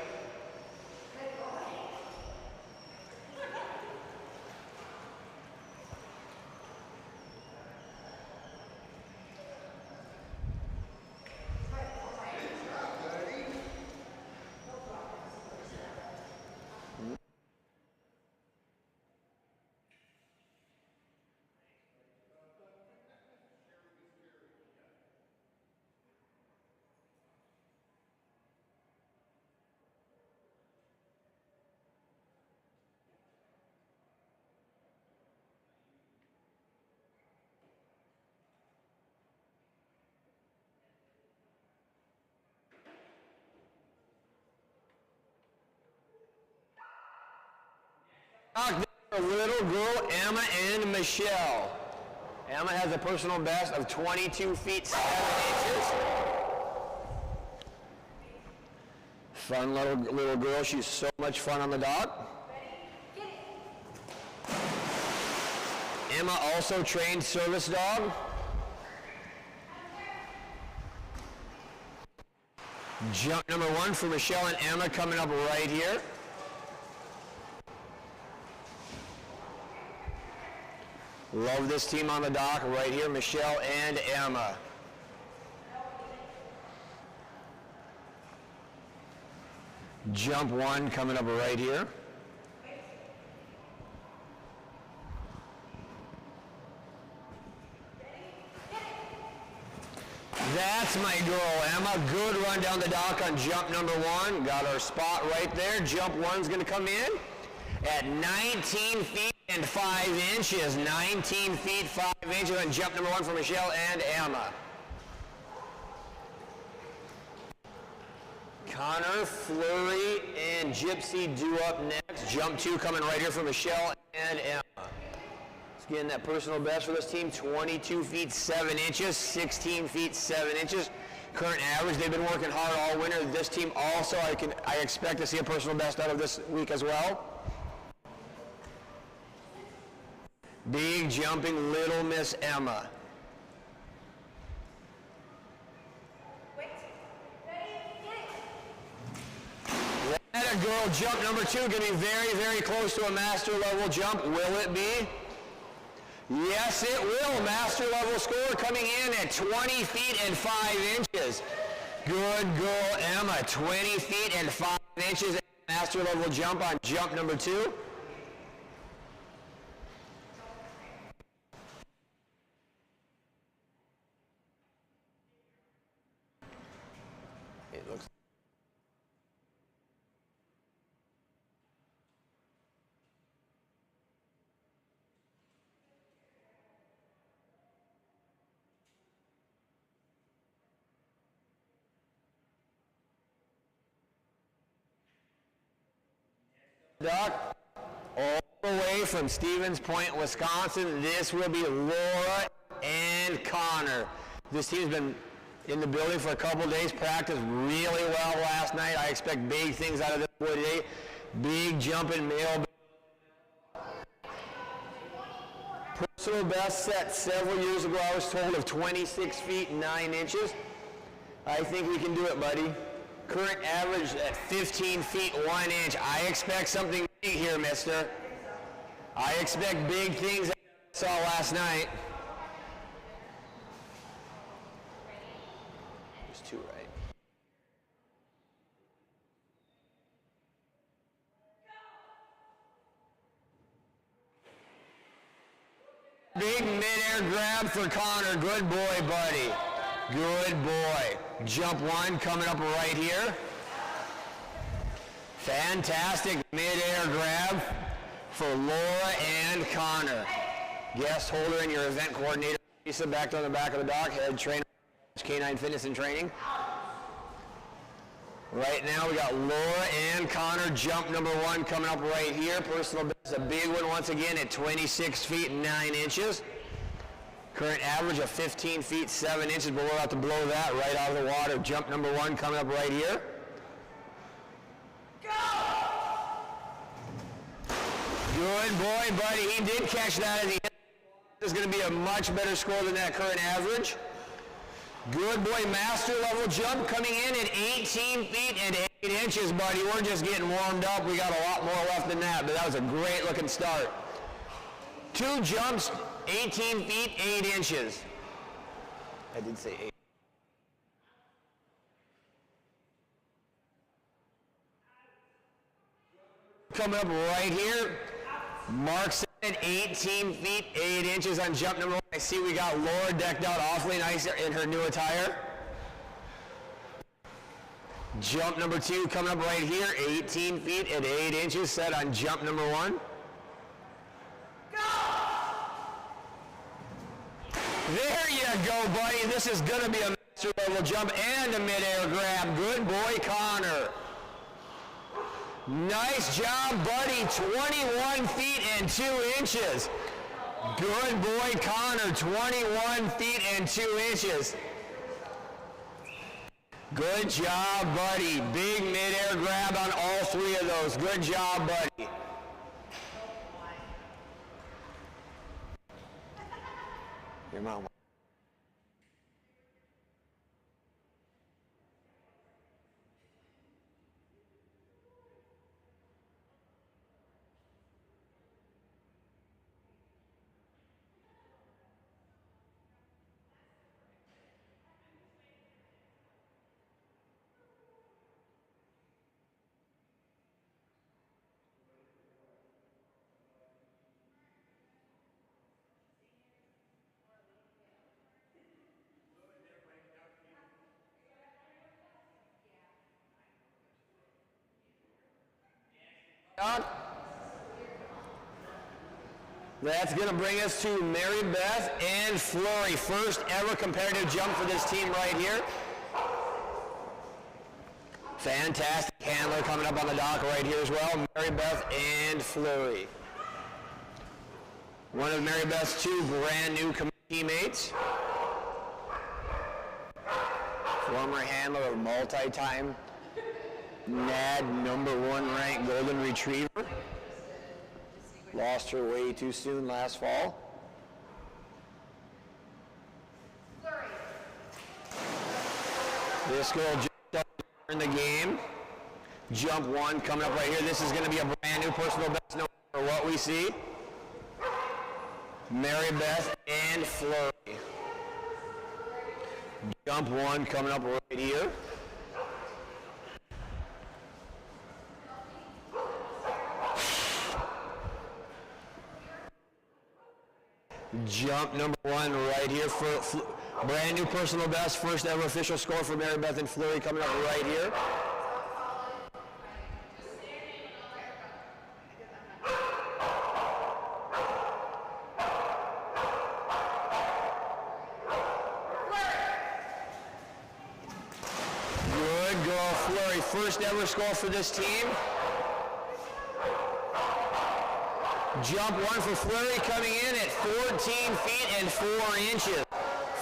A little girl, Emma and Michelle. Emma has a personal best of 22 feet 7 inches. Fun little girl. She's so much fun on the dock. Emma also trained service dog. Jump number 1 for Michelle and Emma coming up right here. Love this team on the dock right here, Michelle and Emma. Jump 1 coming up right here. That's my girl, Emma. Good run down the dock on jump number 1. Got our spot right there. Jump 1's going to come in at 19 feet and 5 inches. 19 feet 5 inches on jump number 1 for Michelle and Emma. Connor, Flurry, and Gypsy due up next. Jump 2 coming right here for Michelle and Emma. Again, that personal best for this team, 22 feet 7 inches, 16 feet 7 inches. Current average, they've been working hard all winter. This team also, I expect to see a personal best out of this week as well. Big jumping little Miss Emma. girl jump number 2, going to be very, very close to a master level jump. Will it be? Yes, it will. Master level score coming in at 20 feet and 5 inches. Good girl, Emma. 20 feet and 5 inches. Master level jump on jump number 2. It looks Duck, all the way from Stevens Point, Wisconsin. This will be Laura and Connor. This team's been in the building for a couple days, practiced really well last night. I expect big things out of this boy today. Big jumping male. Personal best set several years ago, I was told, of 26 feet 9 inches. I think we can do it, buddy. Current average at 15 feet 1 inch. I expect something big here, mister. I expect big things I saw last night. There's 2, right? Big mid-air grab for Connor. Good boy, buddy. Good boy. Jump 1 coming up right here. Fantastic mid-air grab for Laura and Connor. Guest holder and your event coordinator, Lisa, back on the back of the dock, head trainer, Canine Fitness and Training. Right now we got Laura and Connor, jump number 1 coming up right here. Personal best, a big one once again at 26 feet 9 inches. Current average of 15 feet 7 inches, but we're about to blow that right out of the water. Jump number 1 coming up right here. Go! Good boy, buddy. He did catch that as he hit. This is going to be a much better score than that current average. Good boy, master level jump coming in at 18 feet and 8 inches, buddy. We're just getting warmed up. We got a lot more left than that, but that was a great looking start. 2 jumps, 18 feet, 8 inches. I did say 8. Coming up right here, Mark said 18 feet, 8 inches on jump number 1. I see we got Laura decked out awfully nice in her new attire. Jump number 2 coming up right here, 18 feet and 8 inches set on jump number 1. There you go, buddy. This is going to be a master level jump and a mid-air grab. Good boy, Connor. Nice job, buddy. 21 feet and 2 inches. Good boy, Connor. 21 feet and 2 inches. Good job, buddy. Big mid-air grab on all 3 of those. Good job, buddy. Your mom. That's going to bring us to Mary Beth and Flurry. First ever competitive jump for this team right here. Fantastic handler coming up on the dock right here as well. Mary Beth and Flurry. One of Mary Beth's 2 brand new teammates. Former handler of multi-time NAD #1 ranked Golden Retriever. Lost her way too soon last fall. This girl just in the game. Jump 1 coming up right here. This is going to be a brand new personal best no matter what we see. Mary Beth and Flurry. Jump 1 coming up right here. Jump number 1 right here for brand new personal best, first ever official score for Mary Beth and Flurry coming up right here. Good girl, Flurry. First ever score for this team. Jump 1 for Flurry coming in at 14 feet and 4 inches.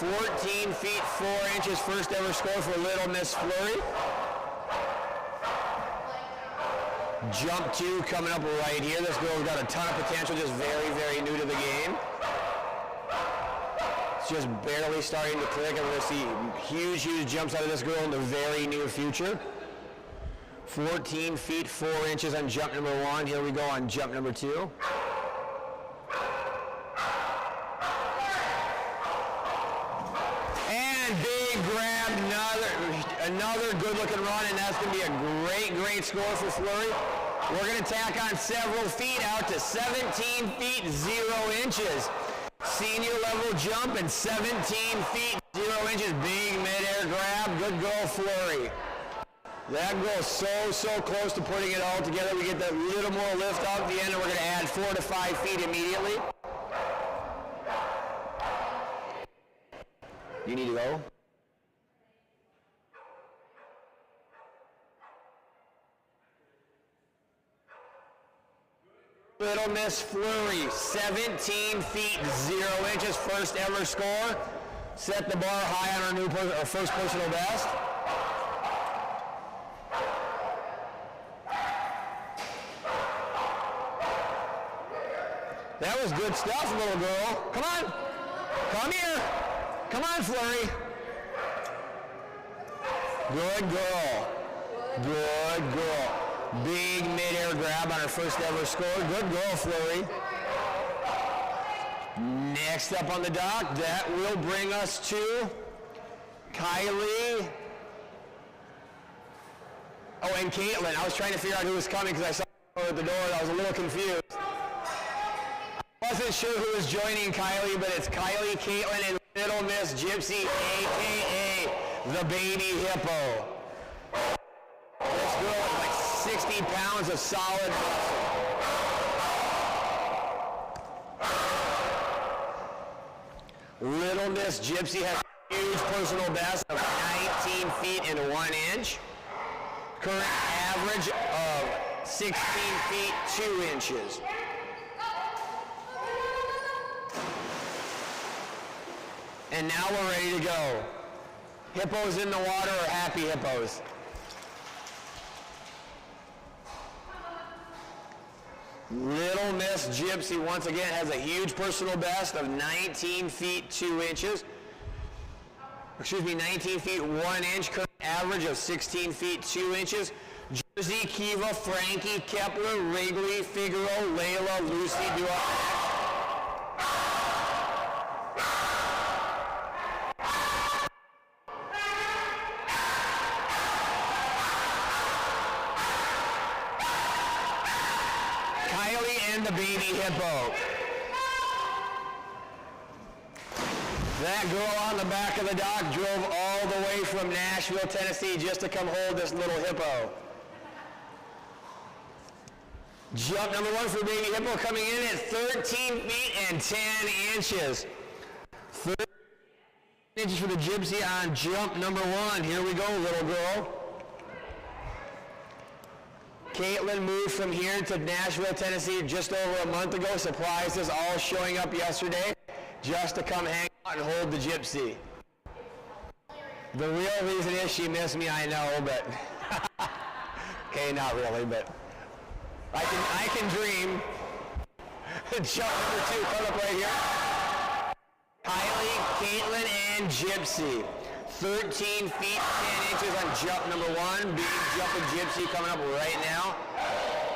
14 feet, 4 inches, first ever score for Little Miss Flurry. Jump 2 coming up right here. This girl's got a ton of potential, just very, very new to the game. It's just barely starting to click, and we're going to see huge, huge jumps out of this girl in the very near future. 14 feet, 4 inches on jump number 1. Here we go on jump number 2. Big grab, another good-looking run, and that's going to be a great, great score for Flurry. We're going to tack on several feet out to 17 feet, 0 inches. Senior level jump and 17 feet, 0 inches. Big mid-air grab. Good girl, Flurry. That girl's so close to putting it all together. We get that little more lift off the end, and we're going to add 4 to 5 feet immediately. You need to go? Little Miss Flurry, 17 feet, 0 inches, first ever score. Set the bar high on our first personal best. That was good stuff, little girl. Come on. Come here. Come on, Flurry. Good girl. Good girl. Big mid-air grab on her first ever score. Good girl, Flurry. Next up on the dock, that will bring us to Kylie. Oh, and Caitlin. I was trying to figure out who was coming because I saw her at the door and I was a little confused. I wasn't sure who was joining Kylie, but it's Kylie, Caitlin, and Little Miss Gypsy, a.k.a. the Baby Hippo. This girl is like 60 pounds of solid muscle. Little Miss Gypsy has a huge personal best of 19 feet and 1 inch. Current average of 16 feet, 2 inches. And now we're ready to go. Hippos in the water or happy hippos? Little Miss Gypsy once again has a huge personal best of 19 feet 2 inches. 19 feet 1 inch. Current average of 16 feet 2 inches. Jersey, Kiva, Frankie, Kepler, Wrigley, Figaro, Layla, Lucy, Dua. The Baby Hippo. That girl on the back of the dock drove all the way from Nashville, Tennessee just to come hold this little hippo. Jump number 1 for Baby Hippo coming in at 13 feet and 10 inches. 13 inches for the Gypsy on jump number 1. Here we go, little girl. Caitlin moved from here to Nashville, Tennessee just over a month ago. Surprised us all showing up yesterday just to come hang out and hold the Gypsy. The real reason is she missed me, I know, but okay, not really, but I can dream. Jump number 2, come up right here. Kylie, Caitlin, and Gypsy. 13 feet, 10 inches on jump number 1. Big jumping gypsy coming up right now.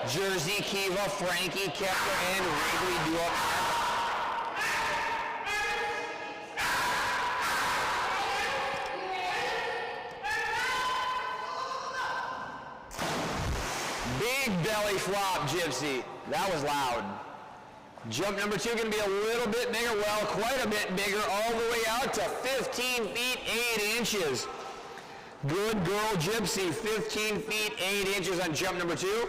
Jersey, Kiva, Frankie, Kepler, and Wrigley do up next. Big belly flop, Gypsy. That was loud. Jump number 2 going to be a little bit bigger, well, quite a bit bigger, all the way out to 15 feet, 8 inches. Good girl, Gypsy, 15 feet, 8 inches on jump number 2.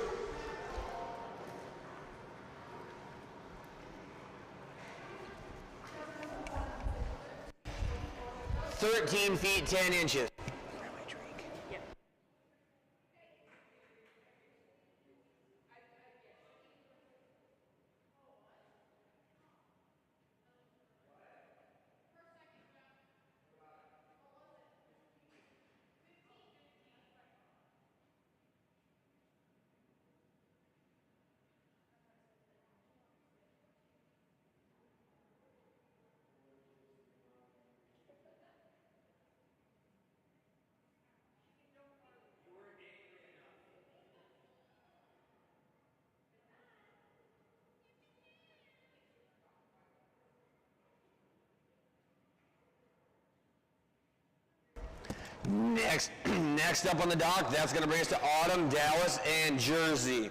$13 feet, 10 inches. Next up on the dock, that's going to bring us to Autumn, Dallas, and Jersey.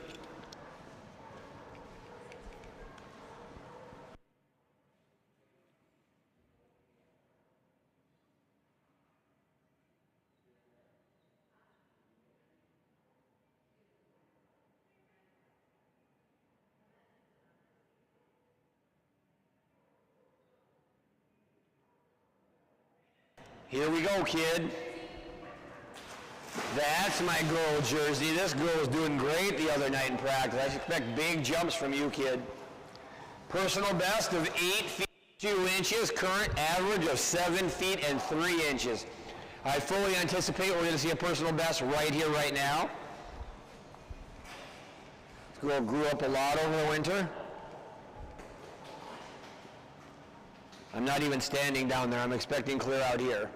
Here we go, kid. That's my girl, Jersey. This girl was doing great the other night in practice. I expect big jumps from you, kid. Personal best of 8 feet 2 inches, current average of 7 feet and 3 inches. I fully anticipate we're going to see a personal best right here, right now. This girl grew up a lot over the winter. I'm not even standing down there. I'm expecting clear out here.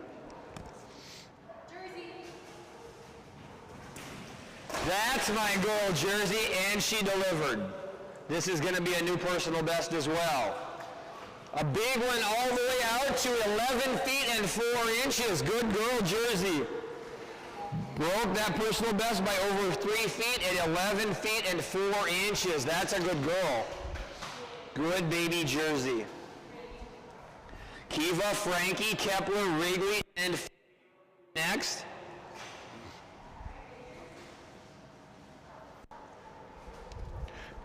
That's my girl, Jersey, and she delivered. This is going to be a new personal best as well. A big one all the way out to 11 feet and 4 inches. Good girl, Jersey. Broke that personal best by over 3 feet at 11 feet and 4 inches. That's a good girl. Good baby, Jersey. Kiva, Frankie, Kepler, Wrigley, and next.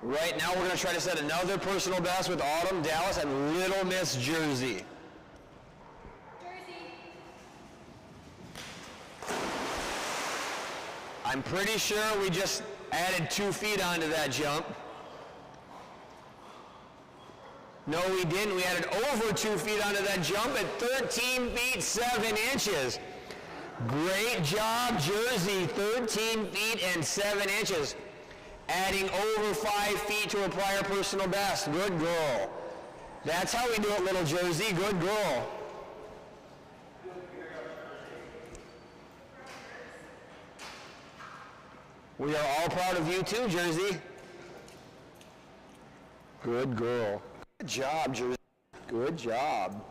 Right now, we're going to try to set another personal best with Autumn, Dallas, and Little Miss Jersey. I'm pretty sure we just added 2 feet onto that jump. No, we didn't. We added over 2 feet onto that jump at 13 feet 7 inches. Great job, Jersey. 13 feet and 7 inches. Adding over 5 feet to a prior personal best. Good girl. That's how we do it, little Jersey. Good girl. We are all proud of you too, Jersey. Good girl. Good job, Jersey. Good job.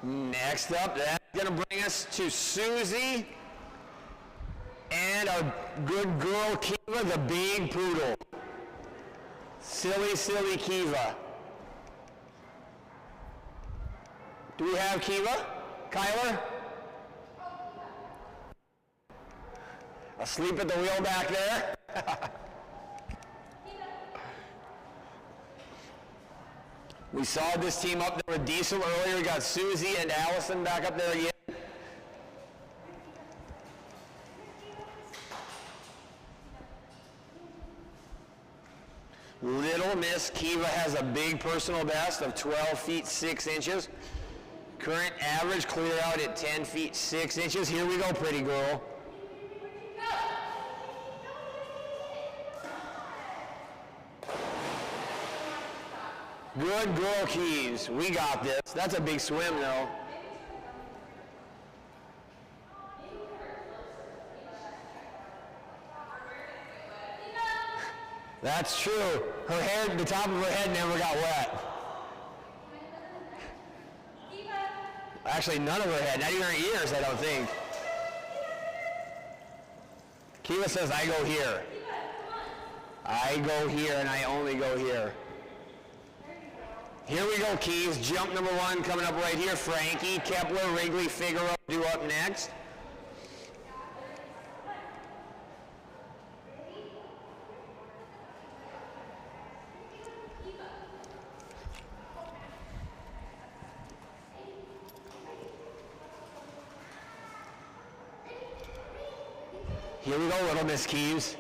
Next up, that's going to bring us to Susie and our good girl, Kiva, the big poodle. Silly, silly Kiva. Do we have Kiva? Kyler? Asleep at the wheel back there? We saw this team up there with Diesel earlier. We got Susie and Allison back up there again. Little Miss Kiva has a big personal best of 12 feet 6 inches. Current average clear out at 10 feet 6 inches. Here we go, pretty girl. Good girl, Keys. We got this. That's a big swim, though. That's true. Her hair, the top of her head never got wet. Actually, none of her head, not even her ears, I don't think. Kiva says, I go here. I go here and I only go here. Here we go, Keys. Jump number 1 coming up right here. Frankie, Kepler, Wrigley, Figaro do up next. Here we go, little Miss Keys.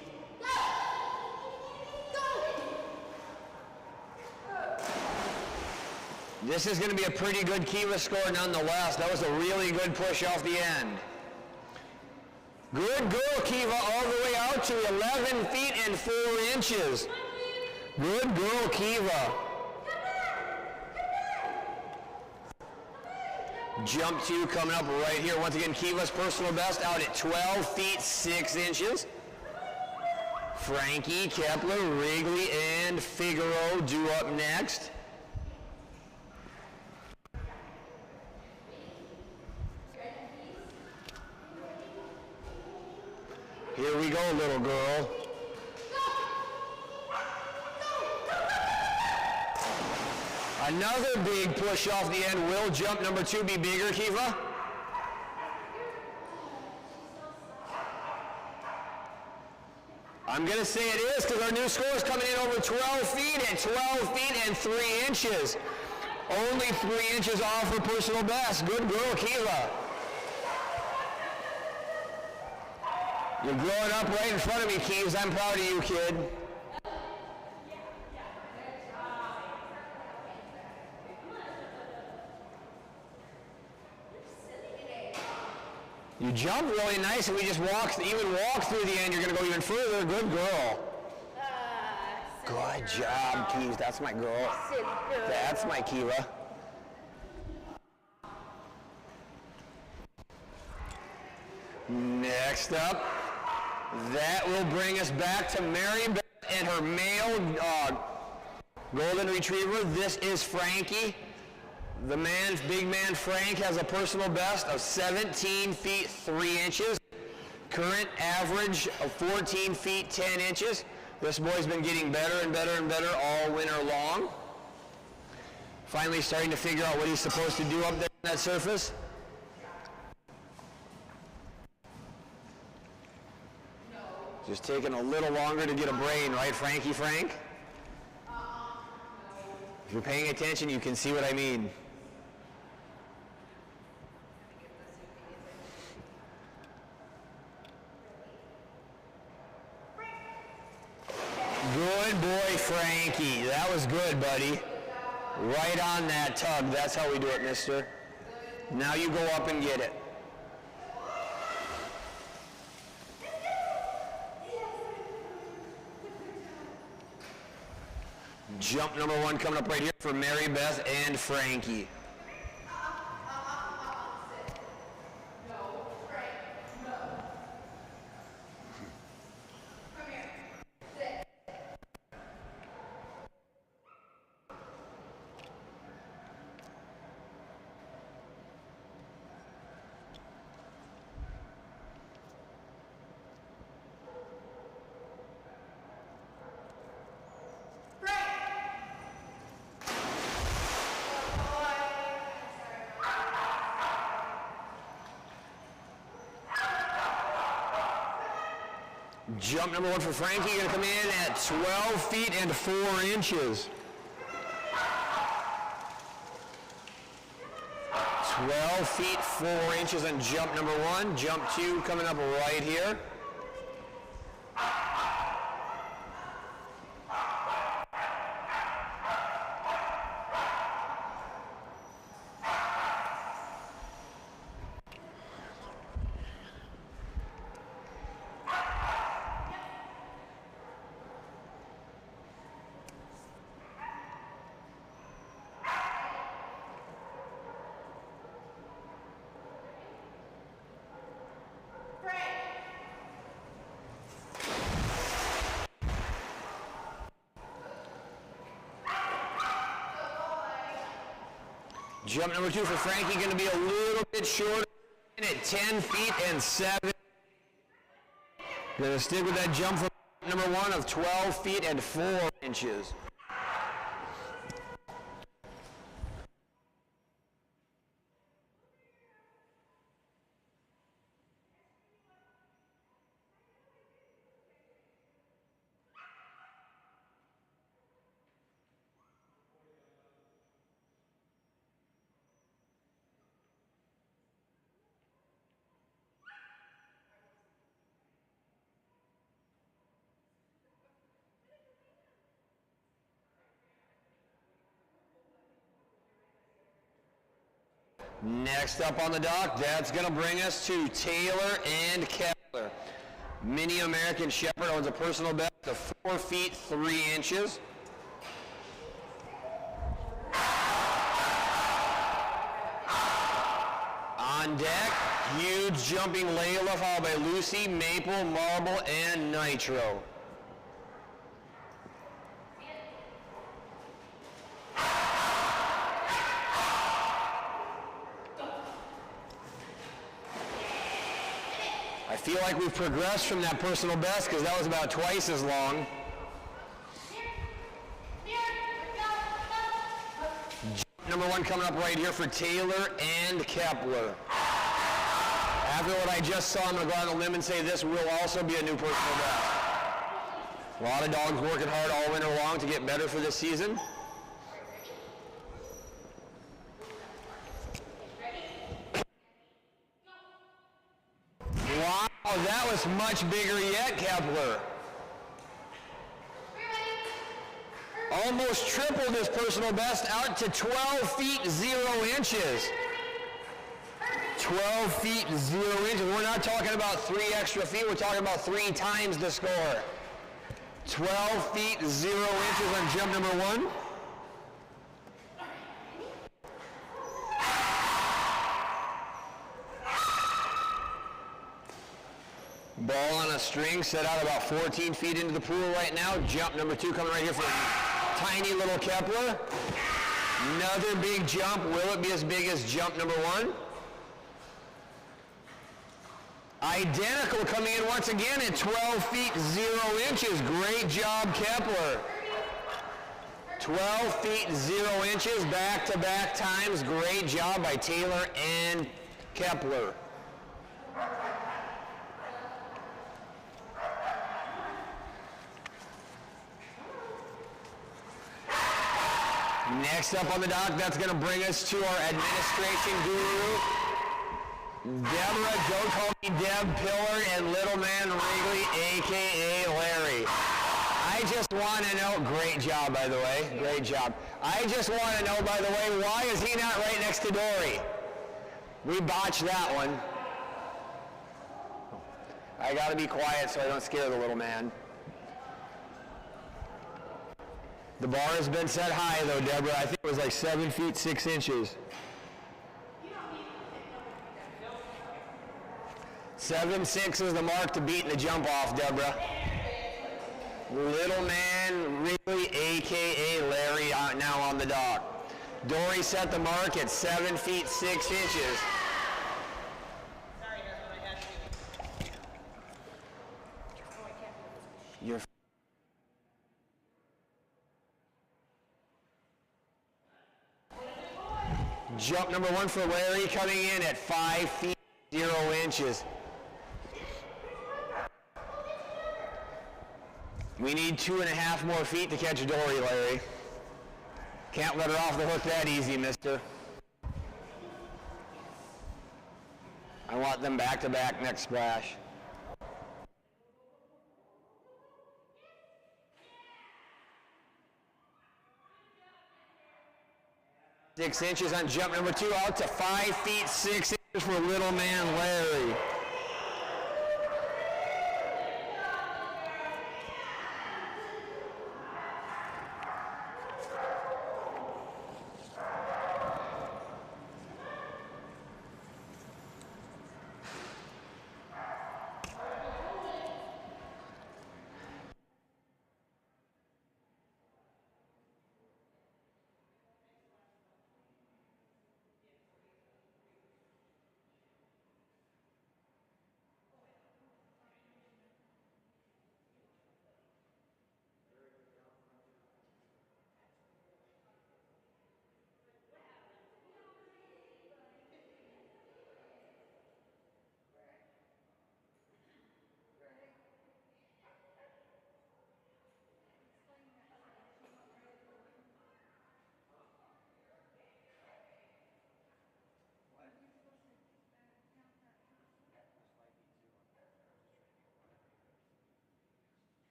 This is going to be a pretty good Kiva score nonetheless. That was a really good push off the end. Good girl, Kiva, all the way out to 11 feet and 4 inches. Good girl, Kiva. Jump 2 coming up right here. Once again, Kiva's personal best out at 12 feet 6 inches. Frankie, Kepler, Wrigley, and Figaro do up next. Here we go, little girl. Another big push off the end. Will jump number 2 be bigger, Kiva? I'm going to say it is because our new score is coming in over 12 feet at 12 feet and 3 inches. Only 3 inches off her personal best. Good girl, Kiva. You're growing up right in front of me, Keys. I'm proud of you, kid. You jump really nice, and we just walk through the end. You're going to go even further. Good girl. Good job, Keys. That's my girl. That's my Kiva. Next up, that will bring us back to Mary Beth and her male golden retriever. This is Frankie. The big man Frank has a personal best of 17 feet 3 inches. Current average of 14 feet 10 inches. This boy's been getting better and better and better all winter long. Finally starting to figure out what he's supposed to do up there on that surface. Just taking a little longer to get a brain, right, Frankie Frank? If you're paying attention, you can see what I mean. Good boy, Frankie. That was good, buddy. Right on that tug. That's how we do it, mister. Now you go up and get it. Jump number 1 coming up right here for Mary Beth and Frankie. Jump number 1 for Frankie, going to come in at 12 feet and 4 inches. 12 feet 4 inches on jump number 1. Jump 2 coming up right here. Jump number 2 for Frankie, going to be a little bit shorter at 10 feet and 7. Going to stick with that jump from number 1 of 12 feet and 4 inches. Next up on the dock, that's going to bring us to Taylor and Kepler. Mini American Shepherd owns a personal best of 4 feet 3 inches. On deck, huge jumping Layla, followed by Lucy, Maple, Marble, and Nitro. I feel like we've progressed from that personal best because that was about twice as long. Number 1 coming up right here for Taylor and Kepler. After what I just saw, I'm going to go out on a limb and say this will also be a new personal best. A lot of dogs working hard all winter long to get better for this season. Wow, that was much bigger yet, Kepler. Almost tripled his personal best out to 12 feet 0 inches. 12 feet 0 inches. We're not talking about 3 extra feet. We're talking about 3 times the score. 12 feet 0 inches on jump number 1. Ball on a string, set out about 14 feet into the pool right now. Jump number 2 coming right here for tiny little Kepler. Another big jump. Will it be as big as jump number 1? Identical coming in once again at 12 feet 0 inches. Great job, Kepler. 12 feet 0 inches, back-to-back times. Great job by Taylor and Kepler. Next up on the dock, that's going to bring us to our administration guru, Deborah, don't call me Deb Pillar, and Little Man Wrigley, a.k.a. Larry. I just want to know, great job, by the way, great job. I just want to know, by the way, why is he not right next to Dory? We botched that one. I got to be quiet so I don't scare the little man. The bar has been set high, though, Deborah. I think it was like 7 feet 6 inches. 7'6" is the mark to beat in the jump off, Deborah. Little Man Wrigley, a.k.a. Larry, now on the dock. Dory set the mark at 7 feet 6 inches. Sorry, that's what I asked you. You're Jump number 1 for Larry coming in at 5 feet 0 inches. We need 2.5 more feet to catch Dory, Larry. Can't let her off the hook that easy, mister. I want them back-to-back next splash. Six inches on jump number 2, out to 5 feet 6 inches for Little Man Larry.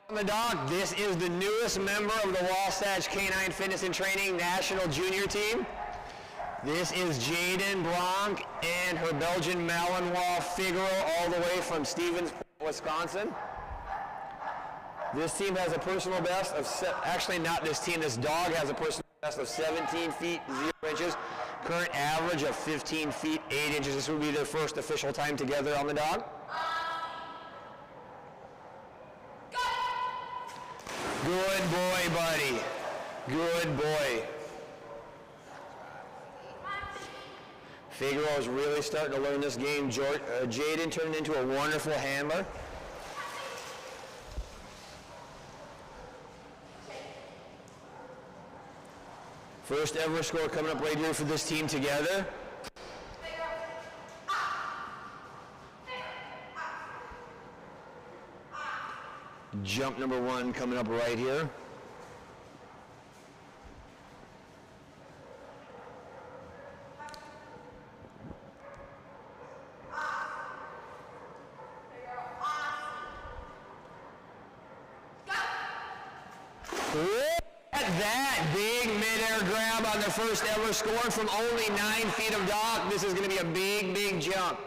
On the dock, this is the newest member of the Wasatch Canine Fitness and Training National Junior Team. This is Jaden Bronk and her Belgian Malinois Figaro all the way from Stevens, Wisconsin. This team has a personal best of, actually not this team, this dog has a personal best of 17 feet 0 inches. Current average of 15 feet 8 inches. This will be their first official time together on the dog. Good boy, buddy. Good boy. Figaro is really starting to learn this game. Jaden turned into a wonderful handler. First ever score coming up right here for this team together. Jump number 1 coming up right here. That big mid-air grab on the first ever score from only 9 feet of dock. This is going to be a big, big jump.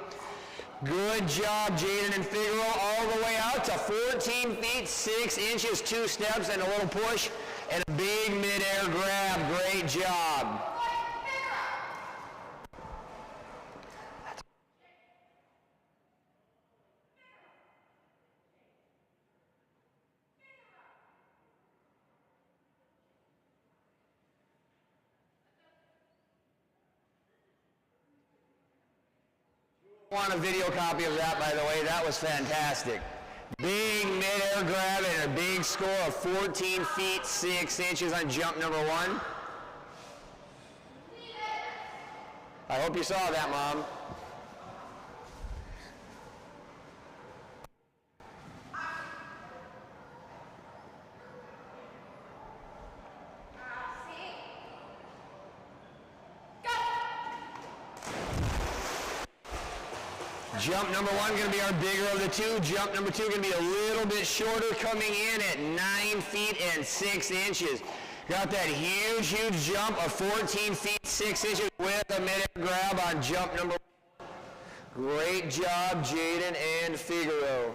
Good job, Jaden and Figaro, all the way out to 14 feet 6 inches, 2 steps and a little push and a big mid-air grab. Great job. Want a video copy of that, by the way. That was fantastic. Big mid-air grab and a big score of 14 feet 6 inches on jump number 1. I hope you saw that, Mom. Jump number 1 going to be our bigger of the two. Jump number 2 going to be a little bit shorter, coming in at 9 feet and 6 inches. Got that huge, huge jump of 14 feet 6 inches with a mid-air grab on jump number 1. Great job, Jaden and Figaro.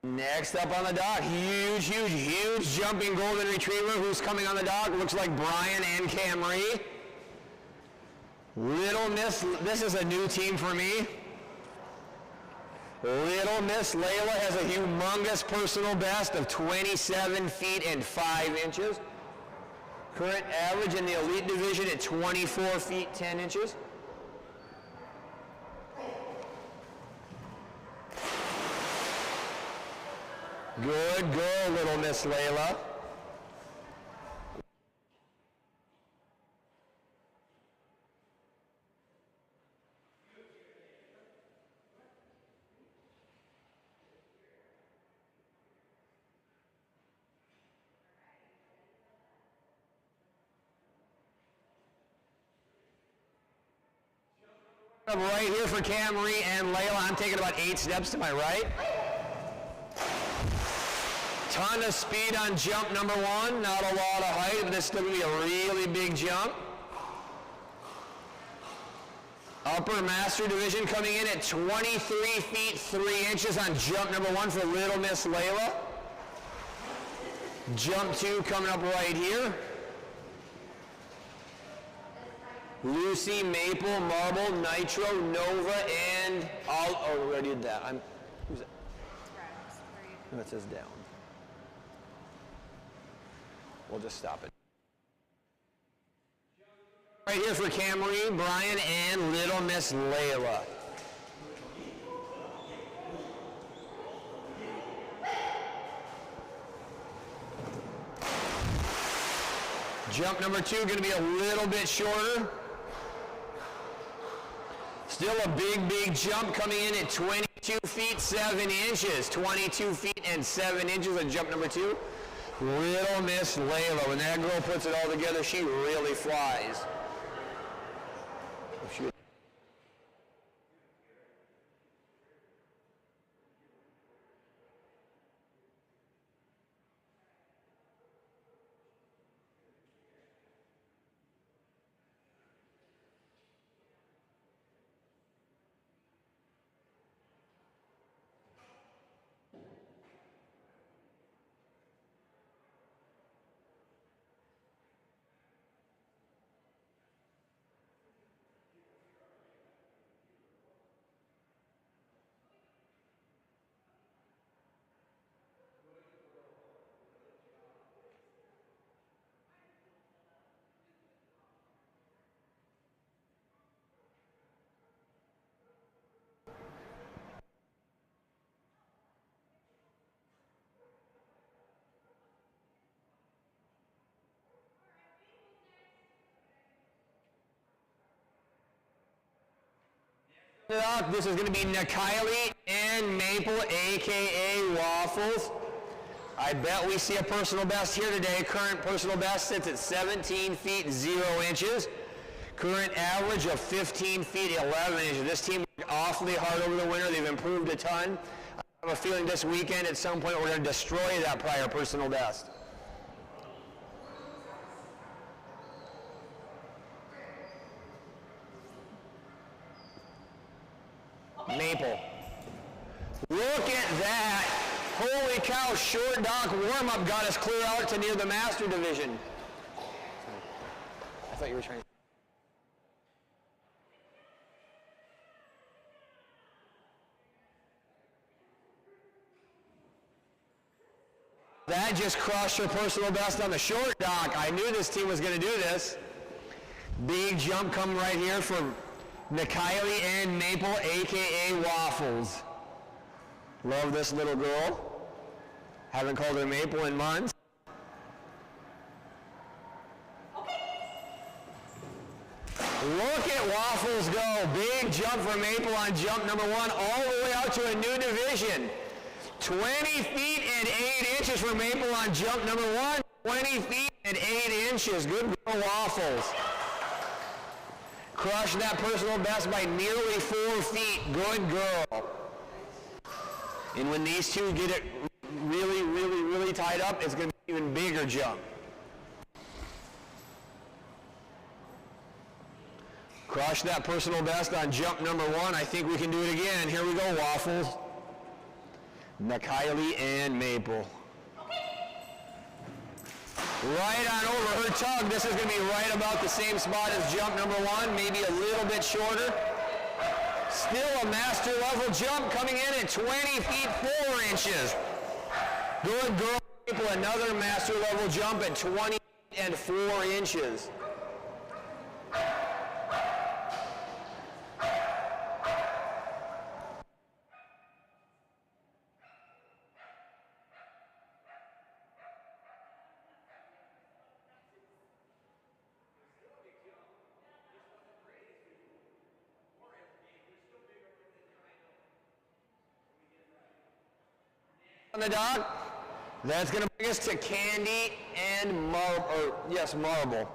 Next up on the dock, huge, huge, huge jumping golden retriever who's coming on the dock. Looks like Brian and Camry. Little Miss, this is a new team for me. Little Miss Layla has a humongous personal best of 27 feet and 5 inches. Current average in the elite division at 24 feet 10 inches. Good girl, Little Miss Layla. Right here for Camry and Layla. I'm taking about 8 steps to my right. Ton of speed on jump number 1. Not a lot of height, but this is still going to be a really big jump. Upper Master Division coming in at 23 feet 3 inches on jump number 1 for Little Miss Layla. Jump 2 coming up right here. Lucy, Maple, Marble, Nitro, Nova, and all. Oh, we already did that. Who's that? No, it says down. We'll just stop it. Right here for Camry, Brian, and Little Miss Layla. Jump number 2 going to be a little bit shorter. Still a big, big jump coming in at 22 feet, 7 inches. 22 feet and 7 inches on jump number 2. Little Miss Layla. When that girl puts it all together, she really flies. This is going to be Kylie and Maple, a.k.a. Waffles. I bet we see a personal best here today. Current personal best sits at 17 feet 0 inches. Current average of 15 feet 11 inches. This team worked awfully hard over the winter. They've improved a ton. I have a feeling this weekend at some point we're going to destroy that prior personal best. Maple. Look at that. Holy cow, short dock warm-up got us clear out to near the master division. I thought you were trying to... That just crushed her personal best on the short dock. I knew this team was going to do this. Big jump coming right here from Kylie and Maple, a.k.a. Waffles. Love this little girl. Haven't called her Maple in months. Look at Waffles go. Big jump for Maple on jump number 1, all the way out to a new division. 20 feet and 8 inches for Maple on jump number 1. 20 feet and 8 inches. Good girl, Waffles. Crushed that personal best by nearly 4 feet. Good girl. And when these two get it really, really, really tied up, it's going to be an even bigger jump. Crushed that personal best on jump number 1. I think we can do it again. Here we go, Waffles. Kylie and Maple. Right on over her tug. This is going to be right about the same spot as jump number 1, maybe a little bit shorter. Still a master level jump coming in at 20 feet 4 inches. Good girl, Maple. Another master level jump at 20 and 4 inches. On the dock, that's going to bring us to Candy and Marble.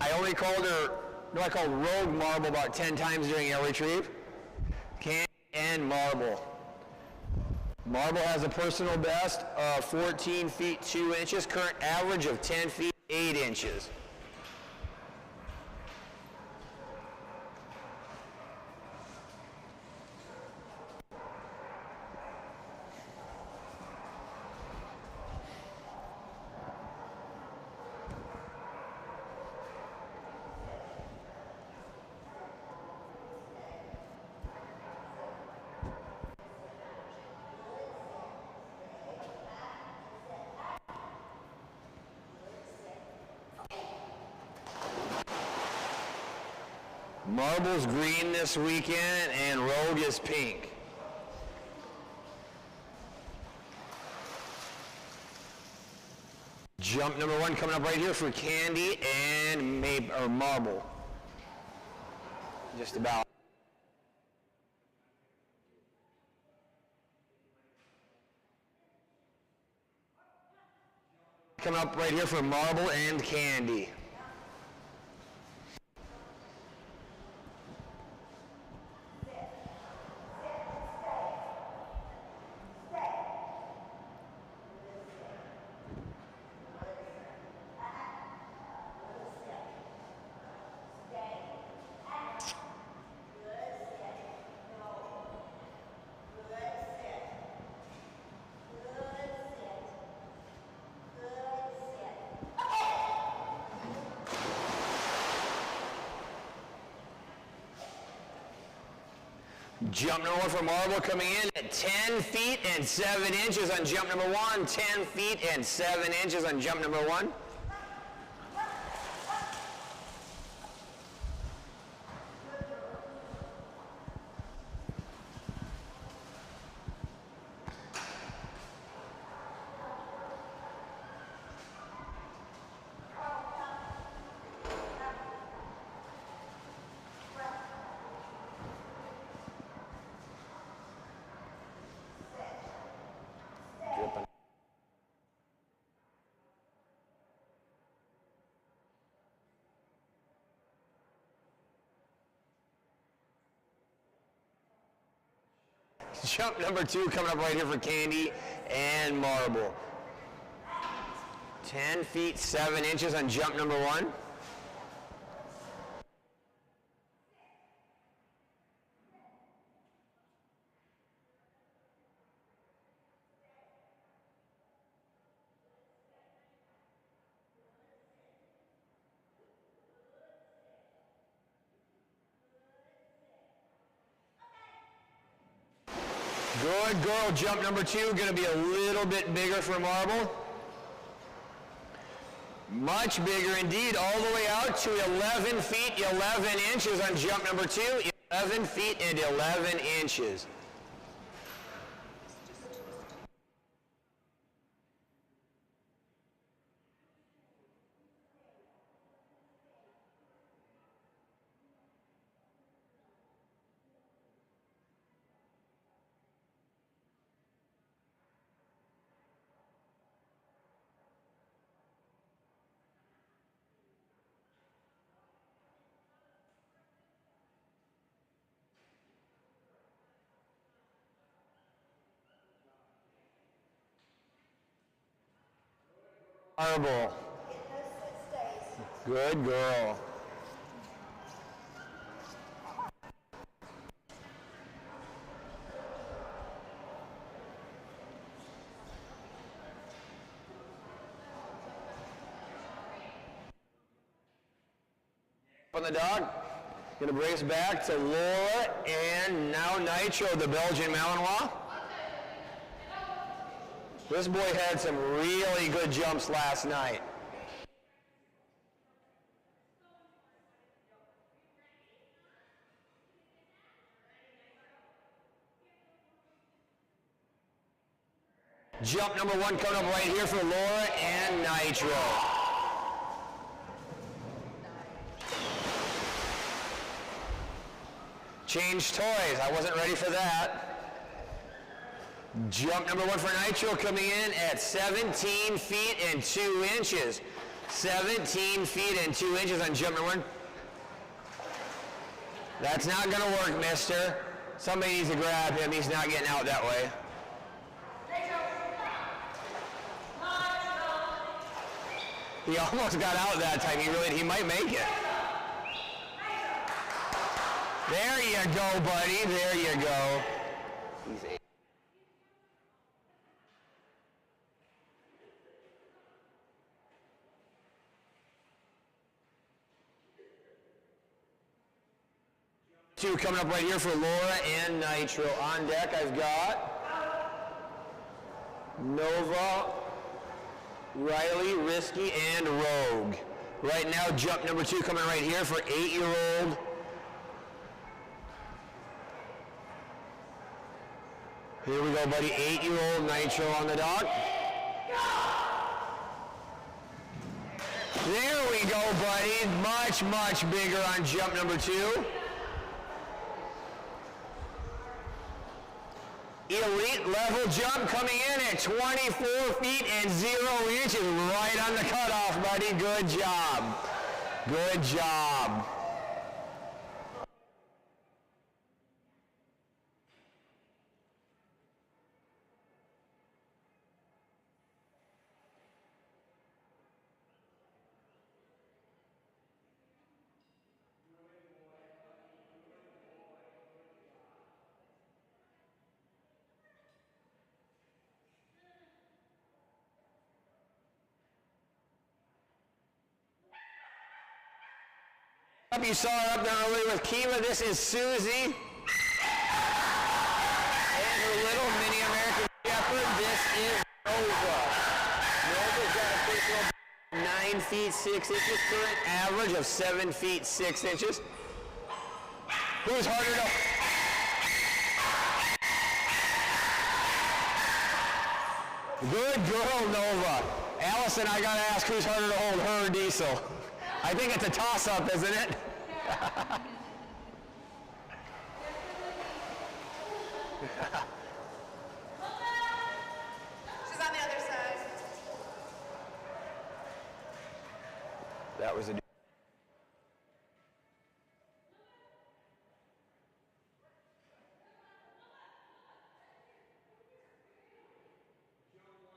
I only called her, I called Rogue Marble about 10 times during air retrieve. Candy and Marble. Marble has a personal best of 14 feet 2 inches, current average of 10 feet 8 inches. Marble's green this weekend, and Rogue is pink. Jump number 1 coming up right here for Candy and Marble. Just about. Coming up right here for Marble and Candy. Jump number 1 for Marble coming in at 10 feet and 7 inches on jump number 1. 10 feet and 7 inches on jump number 1. Jump number 2 coming up right here for Candy and Marble. 10 feet 7 inches on jump number 1. Good girl. Jump number 2, going to be a little bit bigger for Marble. Much bigger indeed, all the way out to 11 feet, 11 inches on jump number 2. 11 feet and 11 inches. Marble. Good girl. On the dog. Going to bring us back to Laura and now Nitro, the Belgian Malinois. This boy had some really good jumps last night. Jump number 1 coming up right here for Laura and Nitro. Change toys. I wasn't ready for that. Jump number 1 for Nitro coming in at 17 feet and 2 inches. 17 feet and 2 inches on jump number 1. That's not going to work, mister. Somebody needs to grab him. He's not getting out that way. He almost got out that time. He might make it. There you go, buddy. There you go. He's 8. Two coming up right here for Laura and Nitro. On deck, I've got Nova, Riley, Risky, and Rogue. Right now, jump number 2 coming right here for 8-year-old Here we go, buddy. 8-year-old Nitro on the dock. There we go, buddy. Much, much bigger on jump number 2. Elite level jump coming in at 24 feet and 0 inches. Right on the cutoff, buddy. Good job. Good job. You saw her up there earlier with Kiva. This is Susie and her little mini American Shepherd. This is Nova. Nova's got a personal 9 feet 6 inches, current average of 7 feet 6 inches. Who's harder to... Good girl, Nova. Allison, I gotta ask who's harder to hold, her or Diesel? I think it's a toss-up, isn't it? She's on the other side. That was a...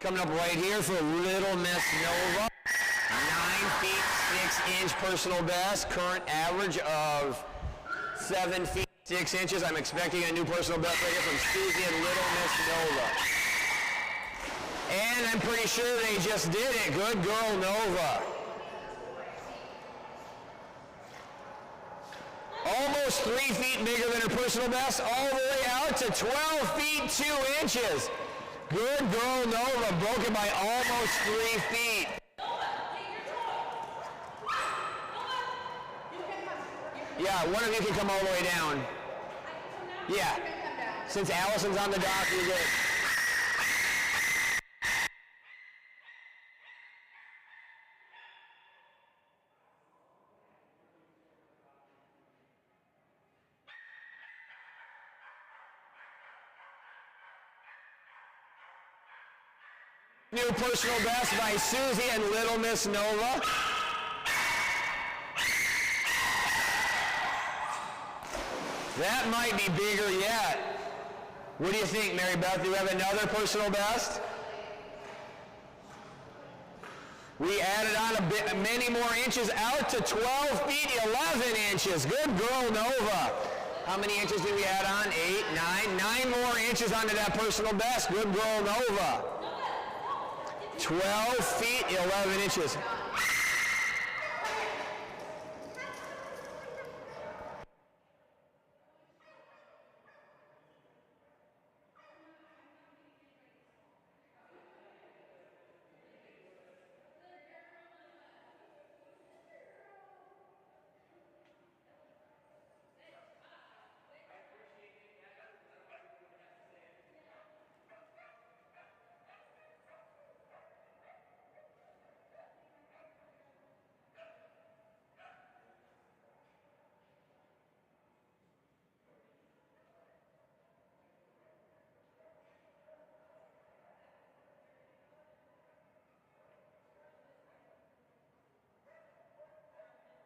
Coming up right here for Little Miss Nova. 9 feet 6 inch personal best, current average of 7 feet 6 inches. I'm expecting a new personal best right here from Susie and Little Miss Nova. And I'm pretty sure they just did it. Good girl, Nova. Almost 3 feet bigger than her personal best, all the way out to 12 feet 2 inches. Good girl, Nova, broken by almost 3 feet. Yeah, one of you can come all the way down. Yeah. Since Allison's on the dock, you're good. New personal best by Susie and Little Miss Nova. That might be bigger yet. What do you think, Mary Beth? Do we have another personal best? We added on many more inches out to 12 feet 11 inches. Good girl, Nova. How many inches did we add on? 8, 9 more inches onto that personal best. Good girl, Nova. 12 feet 11 inches.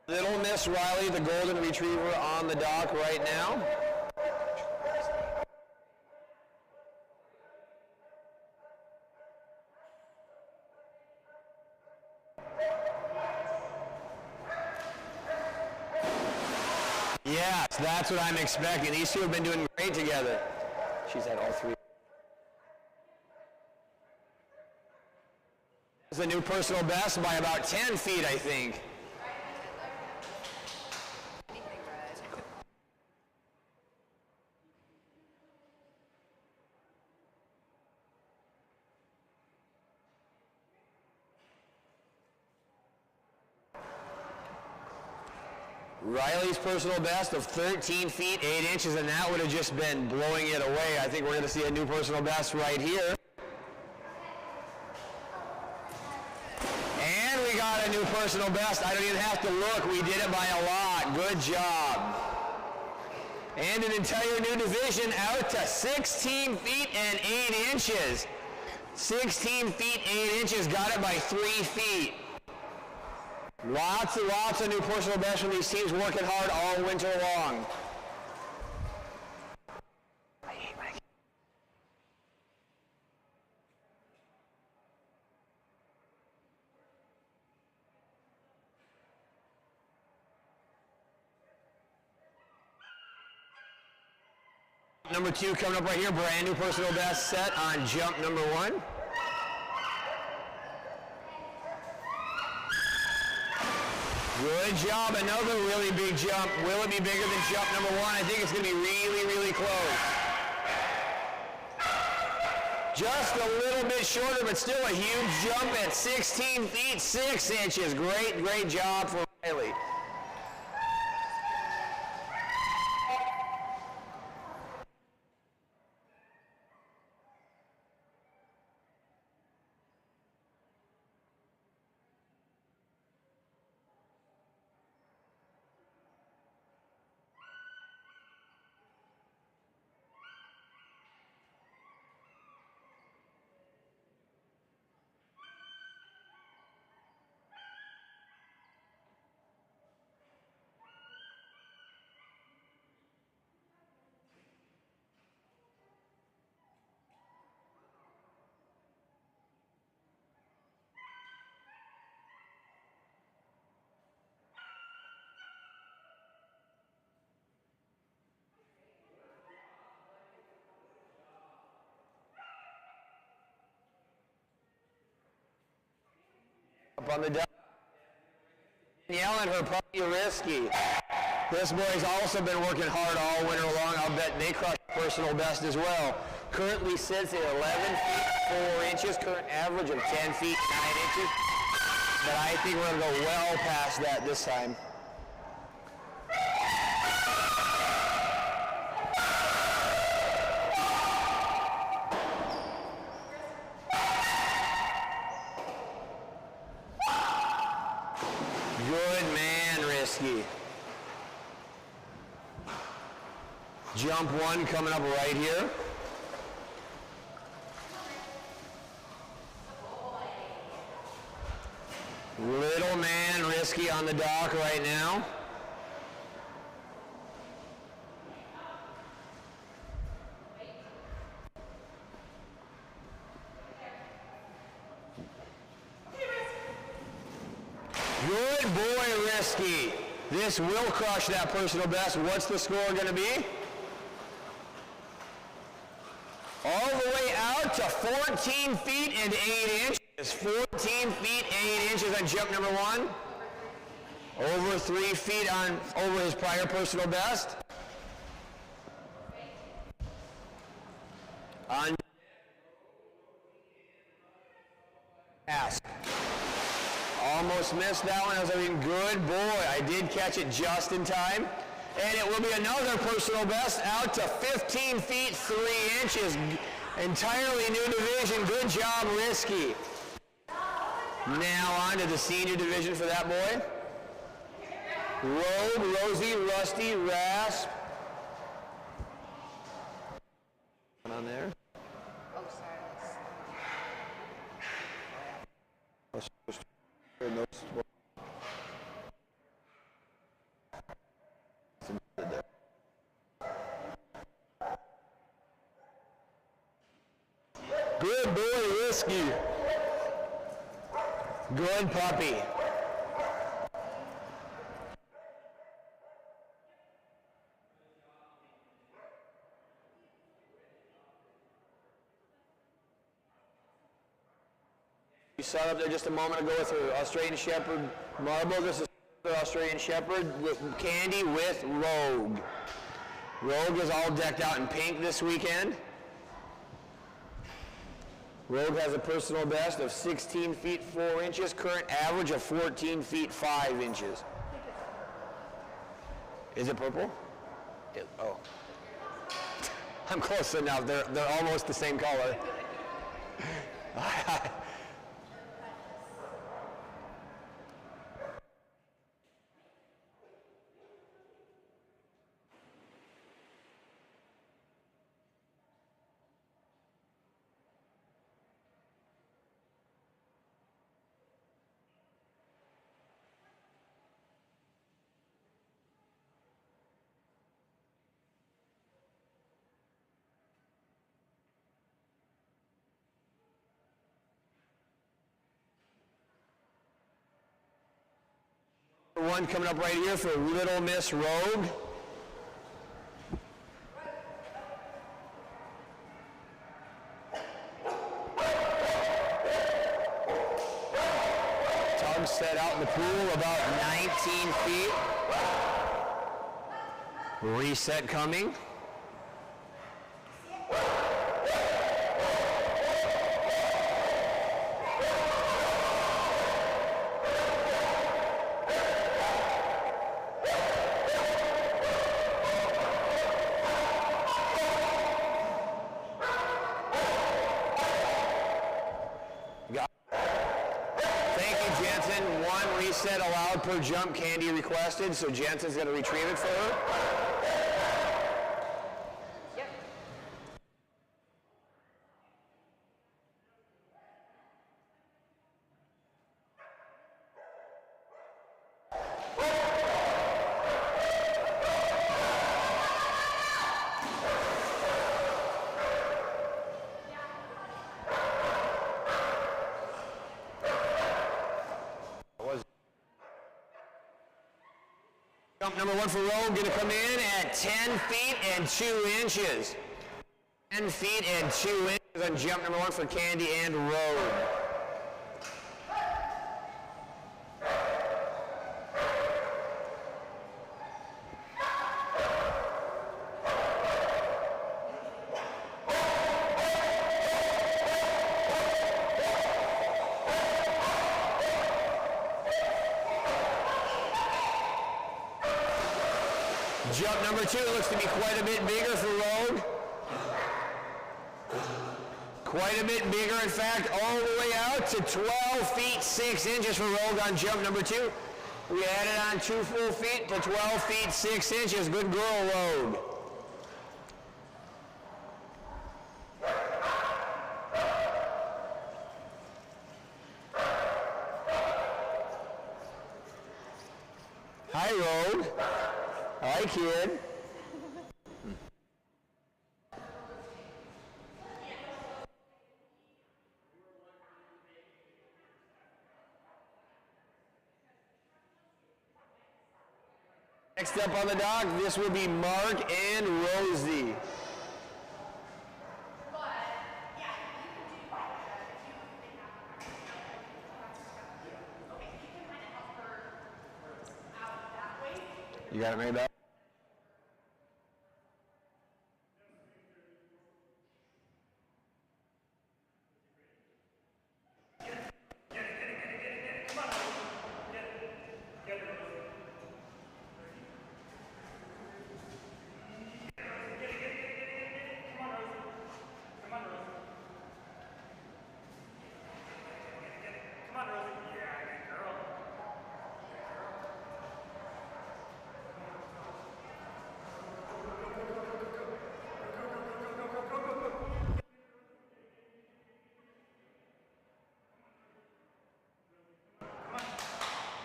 Little Miss Riley, the golden retriever, on the dock right now. Yes, that's what I'm expecting. These two have been doing great together. She's had all 3. It's a new personal best by about 10 feet, I think. Riley's personal best of 13 feet 8 inches, and that would have just been blowing it away. I think we're going to see a new personal best right here. And we got a new personal best. I don't even have to look. We did it by a lot. Good job. And an entire new division out to 16 feet and 8 inches. 16 feet 8 inches, got it by 3 feet. Lots and lots of new personal bests from these teams working hard all winter long. Number 2 coming up right here, brand new personal best set on jump number 1. Good job, another really big jump. Will it be bigger than jump number 1? I think it's going to be really, really close. Just a little bit shorter, but still a huge jump at 16 feet 6 inches. Great, great job for Riley. Up on the deck. Danielle and her puppy Risky. This boy's also been working hard all winter long. I'll bet they crushed personal best as well. Currently sits at 11 feet 4 inches, current average of 10 feet 9 inches. But I think we're going to go well past that this time. Good man, Risky. Jump 1 coming up right here. Little man, Risky on the dock right now. Good boy, Risky. This will crush that personal best. What's the score going to be? All the way out to 14 feet and 8 inches. 14 feet 8 inches on jump number 1. Over 3 feet over his prior personal best. On pass. Almost missed that one. I was like, good boy. I did catch it just in time. And it will be another personal best out to 15 feet 3 inches. Entirely new division. Good job, Risky. Now on to the senior division for that boy. Rogue, Rosie, Rusty, Rasp. On there. Oh, sorry. Good boy, Risky. Good puppy. You saw it up there just a moment ago with her Australian Shepherd marble. This is the Australian Shepherd with Candy with Rogue. Rogue is all decked out in pink this weekend. Rogue has a personal best of 16 feet 4 inches, current average of 14 feet 5 inches. Is it purple? Oh. I'm close enough. They're almost the same color. One coming up right here for Little Miss Rogue. Tug set out in the pool about 19 feet. Reset coming. Reset allowed per jump Candy requested, so Jensen's going to retrieve it for her. Yep. Jump number 1 for Rogue, going to come in at 10 feet and 2 inches. 10 feet and 2 inches on jump number 1 for Candy and Rogue. Jump number 2 looks to be quite a bit bigger for Rogue. Quite a bit bigger, in fact, all the way out to 12 feet 6 inches for Rogue on jump number 2. We added on 2 full feet to 12 feet 6 inches. Good girl, Rogue. Hi, Rogue. Hi, kid. Next up on the dock, this will be Mark and Rosie. You got it made up?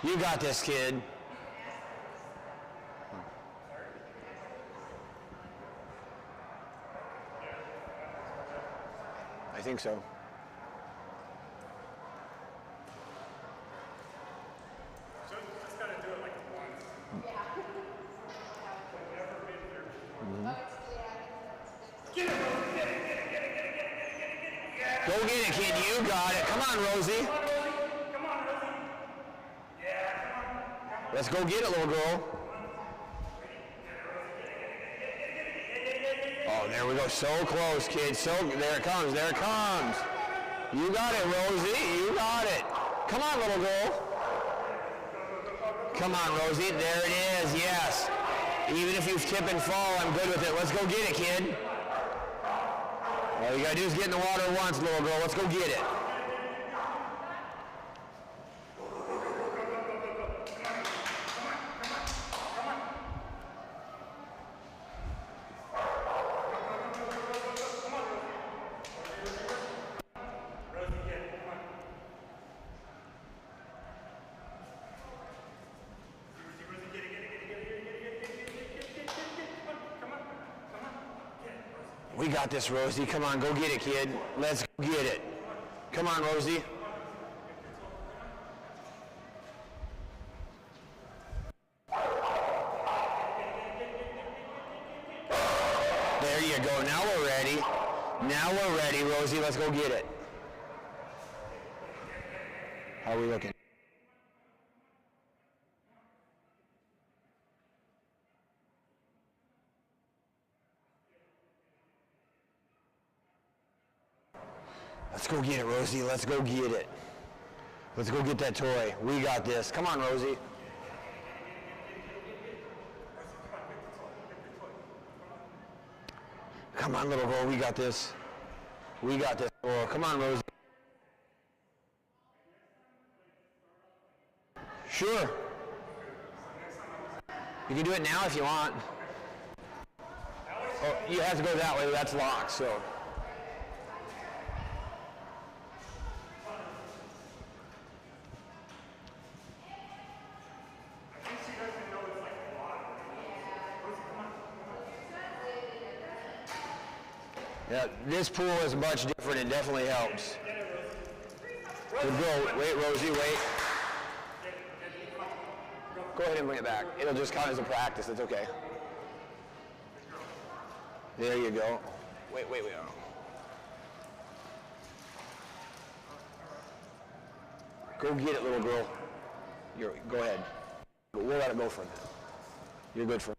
You got this, kid. I think so. So just gotta do it like once. Go get it, kid. You got it. Come on, Rosie. Let's go get it, little girl. Oh, there we go. So close, kid. So there it comes. There it comes. You got it, Rosie. You got it. Come on, little girl. Come on, Rosie. There it is. Yes. Even if you tip and fall, I'm good with it. Let's go get it, kid. All you gotta do is get in the water once, little girl. Let's go get it. We got this, Rosie. Come on, go get it, kid. Let's go get it. Come on, Rosie. There you go. Now we're ready. Now we're ready, Rosie. Let's go get it. How are we looking? Let's go get it, Rosie. Let's go get it. Let's go get that toy. We got this. Come on, Rosie. Come on, little girl. We got this. We got this. Oh, come on, Rosie. Sure. You can do it now if you want. Oh, you have to go that way. That's locked, so. Yeah, this pool is much different. It definitely helps. Good go. Wait, Rosie, wait. Go ahead and bring it back. It'll just count as a practice. It's okay. There you go. Wait. Go get it, little girl. Go ahead. We'll let it go for a minute. You're good for.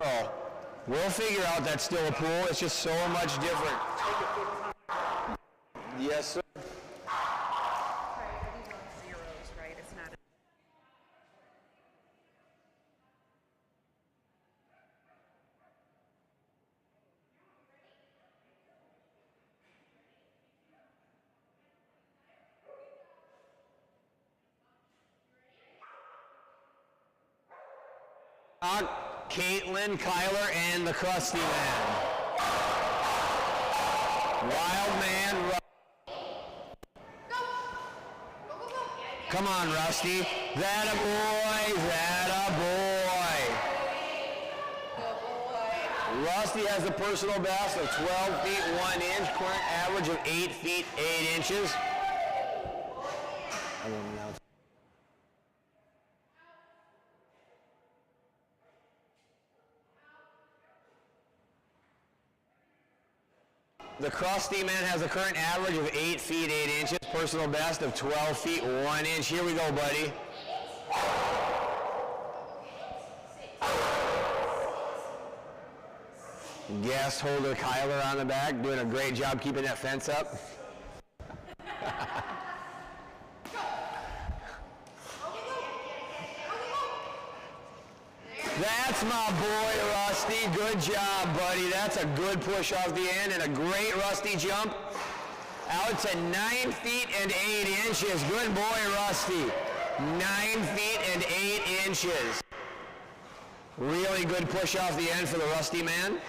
Oh, we'll figure out that's still a pool. It's just so much different. Yes, sir. Right, are these on zeros, right? It's not. Caitlin, Kyler, and the Krusty Man. Wild Man. Come on, Rusty. That a boy. That a boy. Rusty has the personal best of 12 feet 1 inch, current average of 8 feet 8 inches. The Krusty Man has a current average of 8 feet 8 inches, personal best of 12 feet 1 inch. Here we go, buddy. Guest holder Kyler on the back, doing a great job keeping that fence up. That's my boy, Rusty. Good job, buddy. That's a good push off the end and a great Rusty jump. Out to 9 feet and 8 inches. Good boy, Rusty. 9 feet and 8 inches. Really good push off the end for the Rusty Man.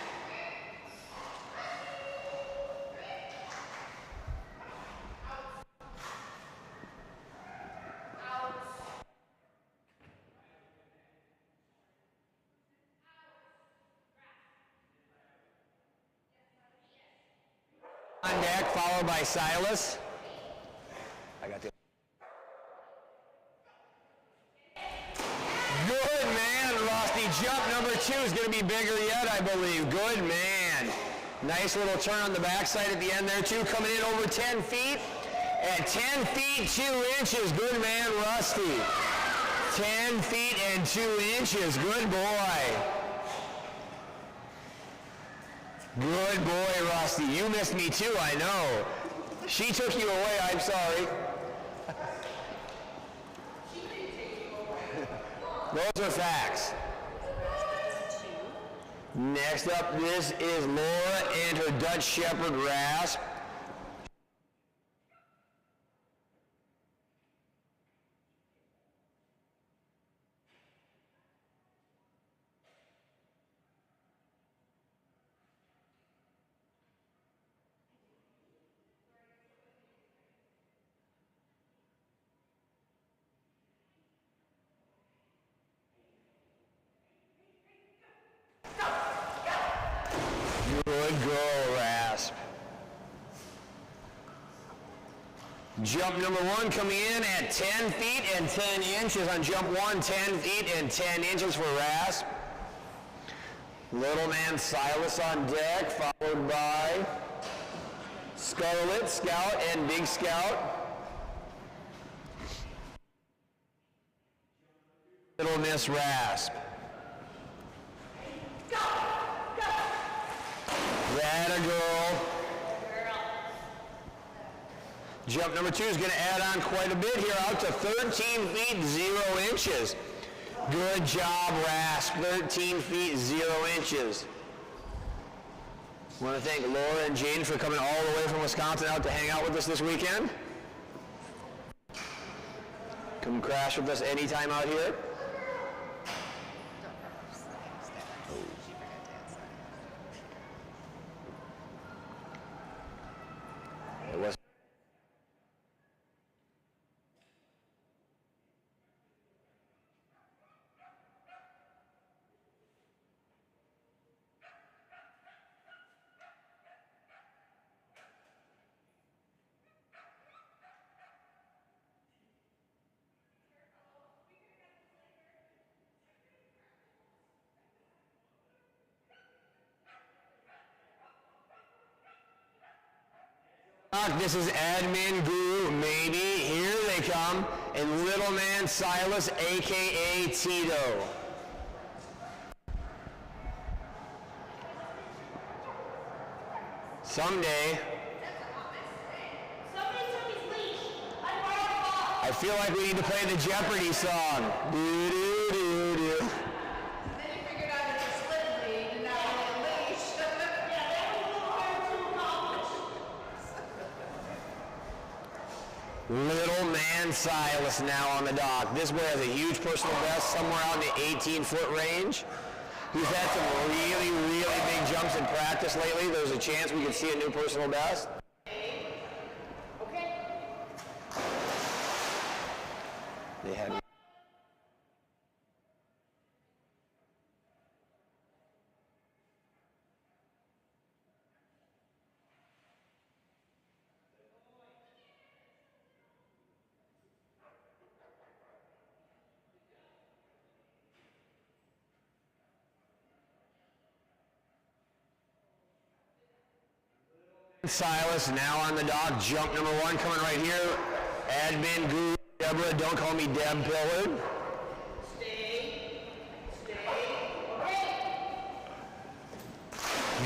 deck, followed by Silas. I got the... Good man, Rusty. Jump number 2 is going to be bigger yet, I believe. Good man. Nice little turn on the backside at the end there, too. Coming in over 10 feet. At 10 feet, 2 inches. Good man, Rusty. 10 feet and 2 inches. Good boy. Good boy, Rusty. You missed me too, I know. She took you away, I'm sorry. Those are facts. Next up, this is Laura and her Dutch Shepherd Rasp. Good girl, Rasp. Jump number 1 coming in at 10 feet and 10 inches on jump 1, 10 feet and 10 inches for Rasp. Little man Silas on deck, followed by Scarlet, Scout, and Big Scout. Little Miss Rasp. That a girl. Jump number 2 is going to add on quite a bit here, out to 13 feet 0 inches. Good job, Rasp. 13 feet 0 inches. I want to thank Laura and Jane for coming all the way from Wisconsin out to hang out with us this weekend. Come crash with us anytime out here. It was This is Admin Guru, maybe. Here they come. And little man Silas, a.k.a. Tito. Someday. I feel like we need to play the Jeopardy song. Do-do-do-do. Little man Silas now on the dock. This boy has a huge personal best, somewhere out in the 18-foot range. He's had some really, really big jumps in practice lately. There's a chance we could see a new personal best. Okay. They had... Silas now on the dock. Jump number 1 coming right here. Admin Guru Deborah, don't call me Deb Pillard. Stay.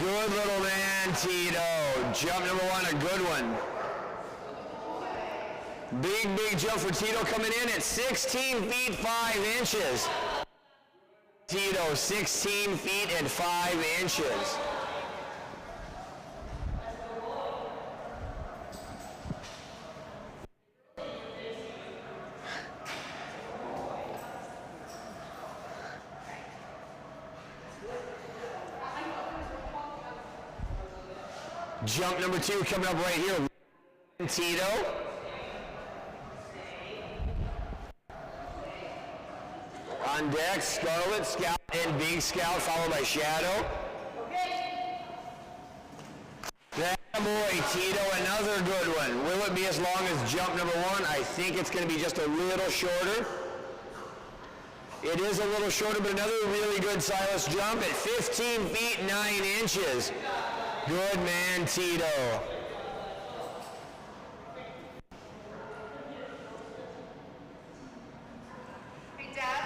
Good little man Tito. Jump number 1, a good one. Big jump for Tito coming in at 16 feet 5 inches. Tito, 16 feet and 5 inches. Jump number 2 coming up right here. Tito. On deck, Scarlet, Scout, and Big Scout, followed by Shadow. Boy, Tito, another good one. Will it be as long as jump number one? I think it's going to be just a little shorter. It is a little shorter, but another really good Silas jump at 15 feet 9 inches. Good man, Tito. Hey, Dad,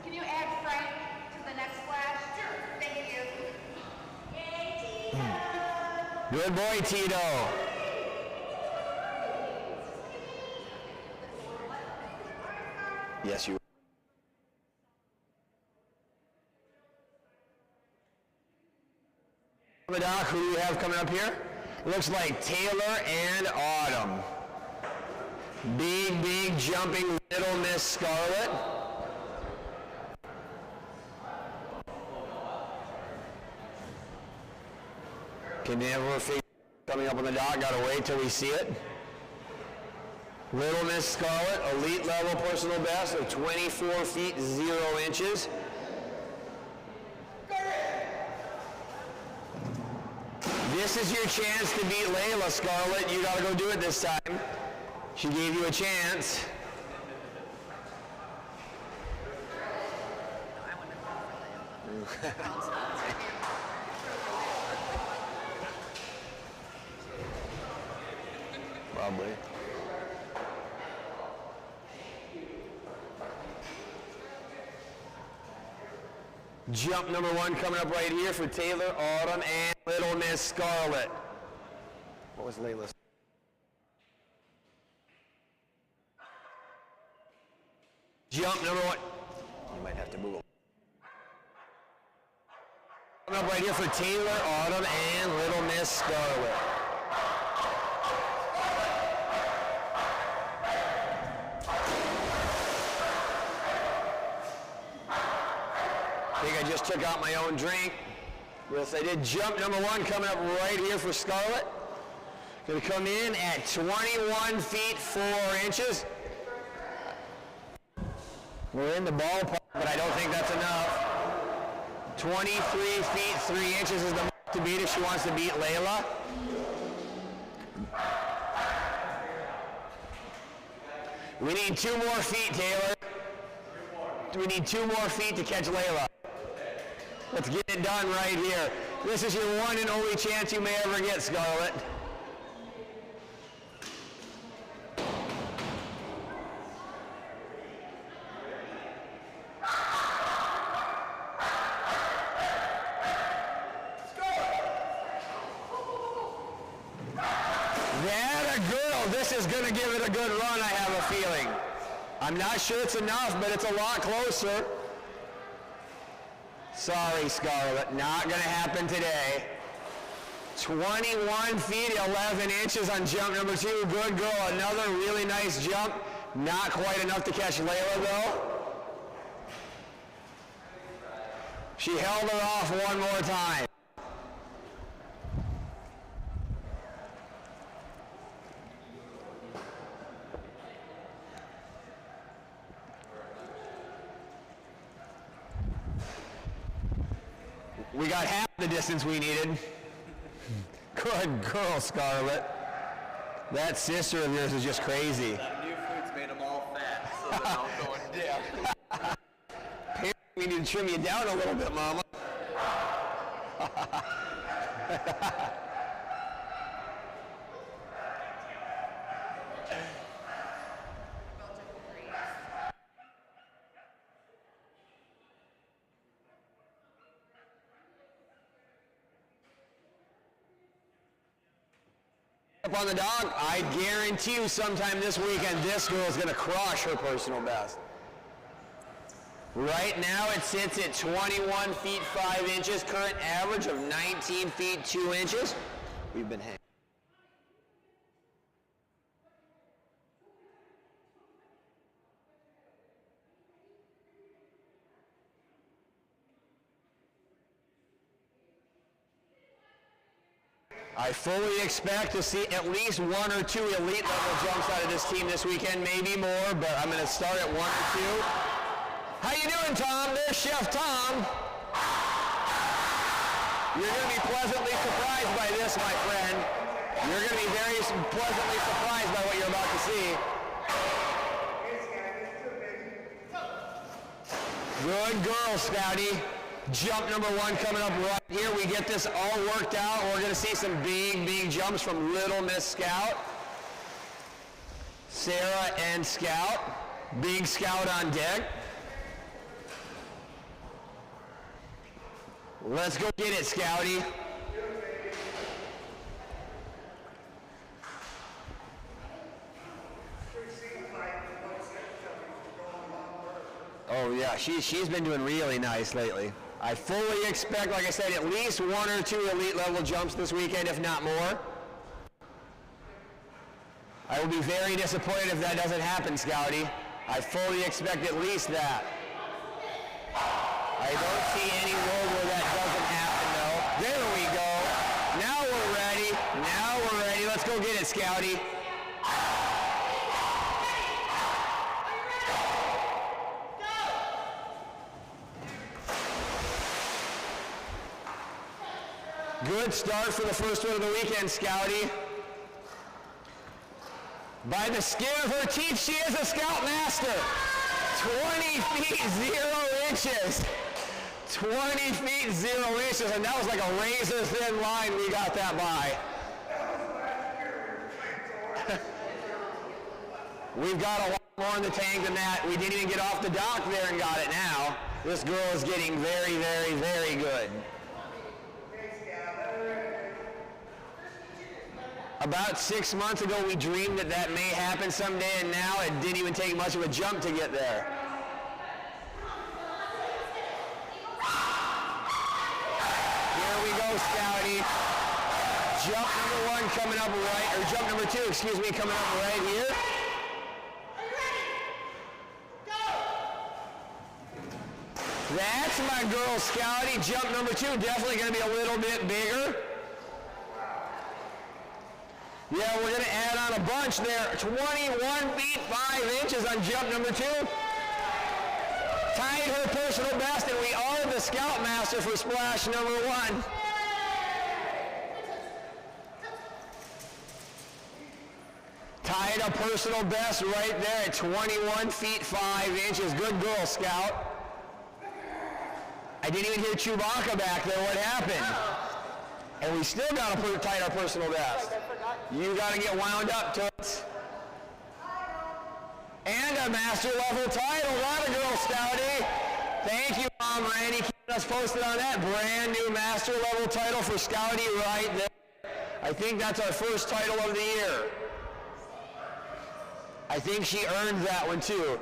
can you add Frank to the next flash? Sure. Thank you. Yay, Tito! Good boy, Tito. Yes, you. Doc, who do you have coming up here? Looks like Taylor and Autumn. Big jumping Little Miss Scarlet. Can never figure coming up on the dock. Gotta wait till we see it. Little Miss Scarlet, elite level personal best of 24 feet 0 inches. This is your chance to beat Layla, Scarlet. You gotta go do it this time. She gave you a chance. Probably. Jump number one coming up right here for Taylor, Autumn, and Little Miss Scarlet. What was Layla's? Jump number one. You might have to move. Coming up right here for Taylor, Autumn, and Little Miss Scarlet. I think I just took out my own drink. Yes, I did. Jump number one coming up right here for Scarlet. Going to come in at 21 feet 4 inches. We're in the ballpark, but I don't think that's enough. 23 feet 3 inches is the mark to beat if she wants to beat Layla. We need 2 more feet, Taylor. We need 2 more feet to catch Layla. Let's get it done right here. This is your one and only chance you may ever get, Scarlet. That a girl. This is going to give it a good run, I have a feeling. I'm not sure it's enough, but it's a lot closer. Sorry, Scarlet, not going to happen today. 21 feet, 11 inches on jump number 2. Good girl, another really nice jump. Not quite enough to catch Layla, though. She held her off one more time. We got half the distance we needed. Good girl, Scarlet. That sister of yours is just crazy. That new food's made them all fat, so they're all going down. Apparently we need to trim you down a little bit, Mama. Up on the dog, I guarantee you sometime this weekend this girl is going to crush her personal best. Right now it sits at 21 feet 5 inches, current average of 19 feet 2 inches. We've been hanging. I fully expect to see at least 1 or 2 elite level jumps out of this team this weekend, maybe more, but I'm going to start at 1 or 2. How you doing, Tom? There's Chef Tom. You're going to be pleasantly surprised by this, my friend. You're going to be very pleasantly surprised by what you're about to see. Good girl, Scouty. Jump number 1 coming up right here. We get this all worked out. We're going to see some big, big jumps from Little Miss Scout. Sarah and Scout. Big Scout on deck. Let's go get it, Scouty. Oh yeah, she's been doing really nice lately. I fully expect, like I said, at least 1 or 2 elite level jumps this weekend, if not more. I will be very disappointed if that doesn't happen, Scouty. I fully expect at least that. I don't see any world where that doesn't happen, though. There we go. Now we're ready. Now we're ready. Let's go get it, Scouty. Good start for the first one of the weekend, Scouty. By the skin of her teeth, she is a Scout Master. 20 feet 0 inches. 20 feet 0 inches, and that was like a razor thin line we got that by. We've got a lot more in the tank than that. We didn't even get off the dock there and got it now. This girl is getting very, very, very good. About 6 months ago, we dreamed that that may happen someday, and now it didn't even take much of a jump to get there. Here we go, Scouty. Jump number 1 coming up right, or jump number 2, excuse me, coming up right here. That's my girl, Scouty. Jump number 2, definitely going to be a little bit bigger. Yeah, we're going to add on a bunch there. 21 feet 5 inches on jump number 2. Tied her personal best, and we are the Scout Master for splash number 1. Tied a personal best right there at 21 feet 5 inches. Good girl, Scout. I didn't even hear Chewbacca back there. What happened? And we still got to tie our personal best. You got to get wound up, Toots. And a master level title. That a girl, Scouty. Thank you, Mom Randy, keeping us posted on that. Brand new master level title for Scouty right there. I think that's our first title of the year. I think she earned that one too.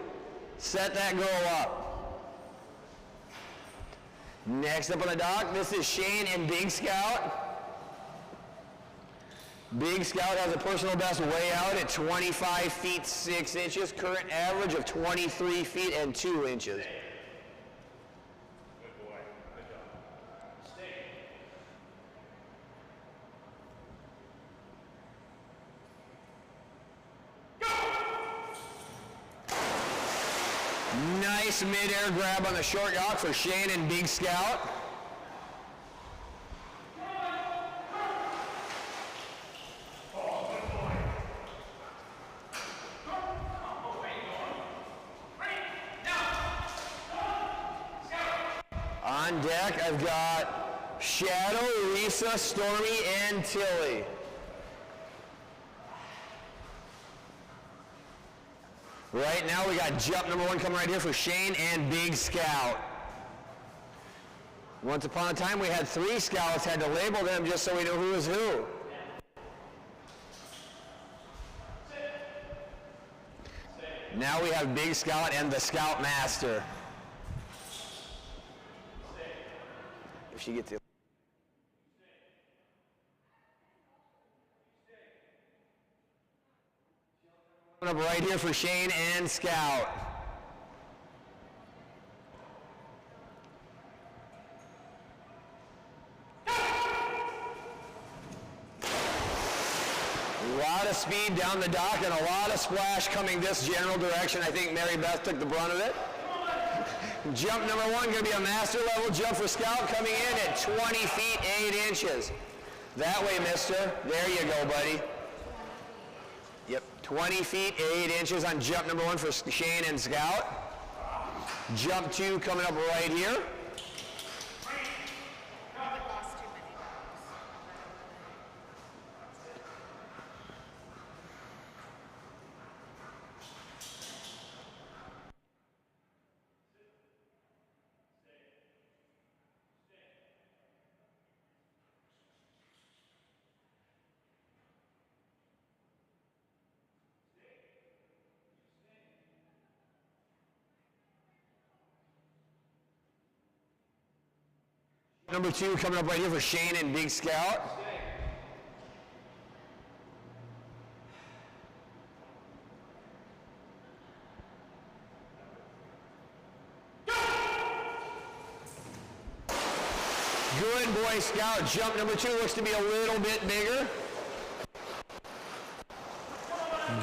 Set that girl up. Next up on the dock, this is Shane and Big Scout. Big Scout has a personal best way out at 25 feet 6 inches, current average of 23 feet and 2 inches. Nice mid-air grab on the short yacht for Shane and Big Scout. On deck, I've got Shadow, Lisa, Stormy, and Tilly. Right now, we got jump number 1 coming right here for Shane and Big Scout. Once upon a time, we had 3 Scouts, had to label them just so we knew who was who. Now we have Big Scout and the Scout Master. If she gets it. Up right here for Shane and Scout. A lot of speed down the dock and a lot of splash coming this general direction. I think Mary Beth took the brunt of it. Jump number 1 going to be a master level jump for Scout, coming in at 20 feet 8 inches. That way, mister. There you go, buddy. Yep, 20 feet 8 inches on jump number 1 for Shane and Scout. Jump 2 coming up right here. Number 2 coming up right here for Shane and Big Scout. Good boy, Scout. Jump number 2 looks to be a little bit bigger.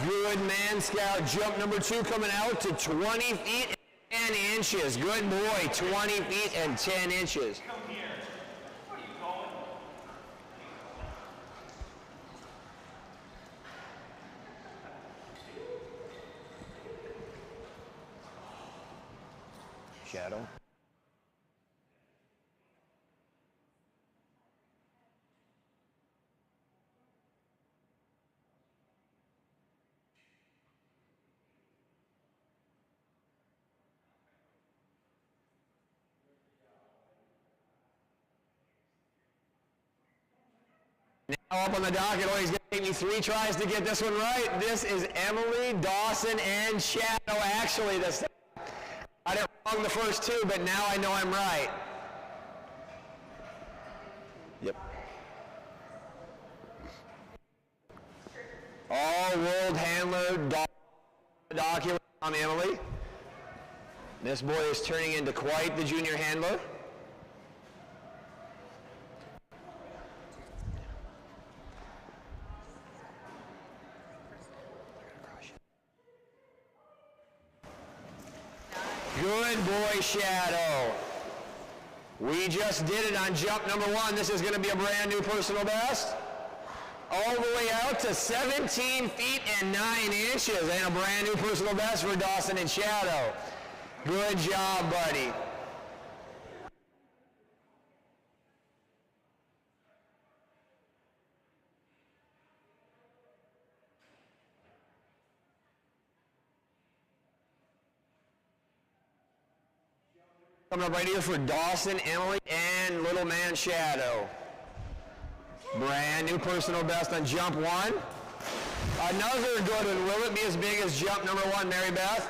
Good man, Scout. Jump number 2 coming out to 20 feet and 10 inches. Good boy, 20 feet and 10 inches. Shadow. Now up on the docket, oh, he's going to take me 3 tries to get this one right. This is Emily, Dawson, and Shadow. Actually, this I did wrong the first 2, but now I know I'm right. Yep. All world handler document on Emily. This boy is turning into quite the junior handler. Good boy, Shadow. We just did it on jump number 1. This is going to be a brand new personal best. All the way out to 17 feet and 9 inches. And a brand new personal best for Dawson and Shadow. Good job, buddy. Coming up right here for Dawson, Emily, and little man Shadow. Brand new personal best on jump 1. Another good one. Will it be as big as jump number 1, Mary Beth?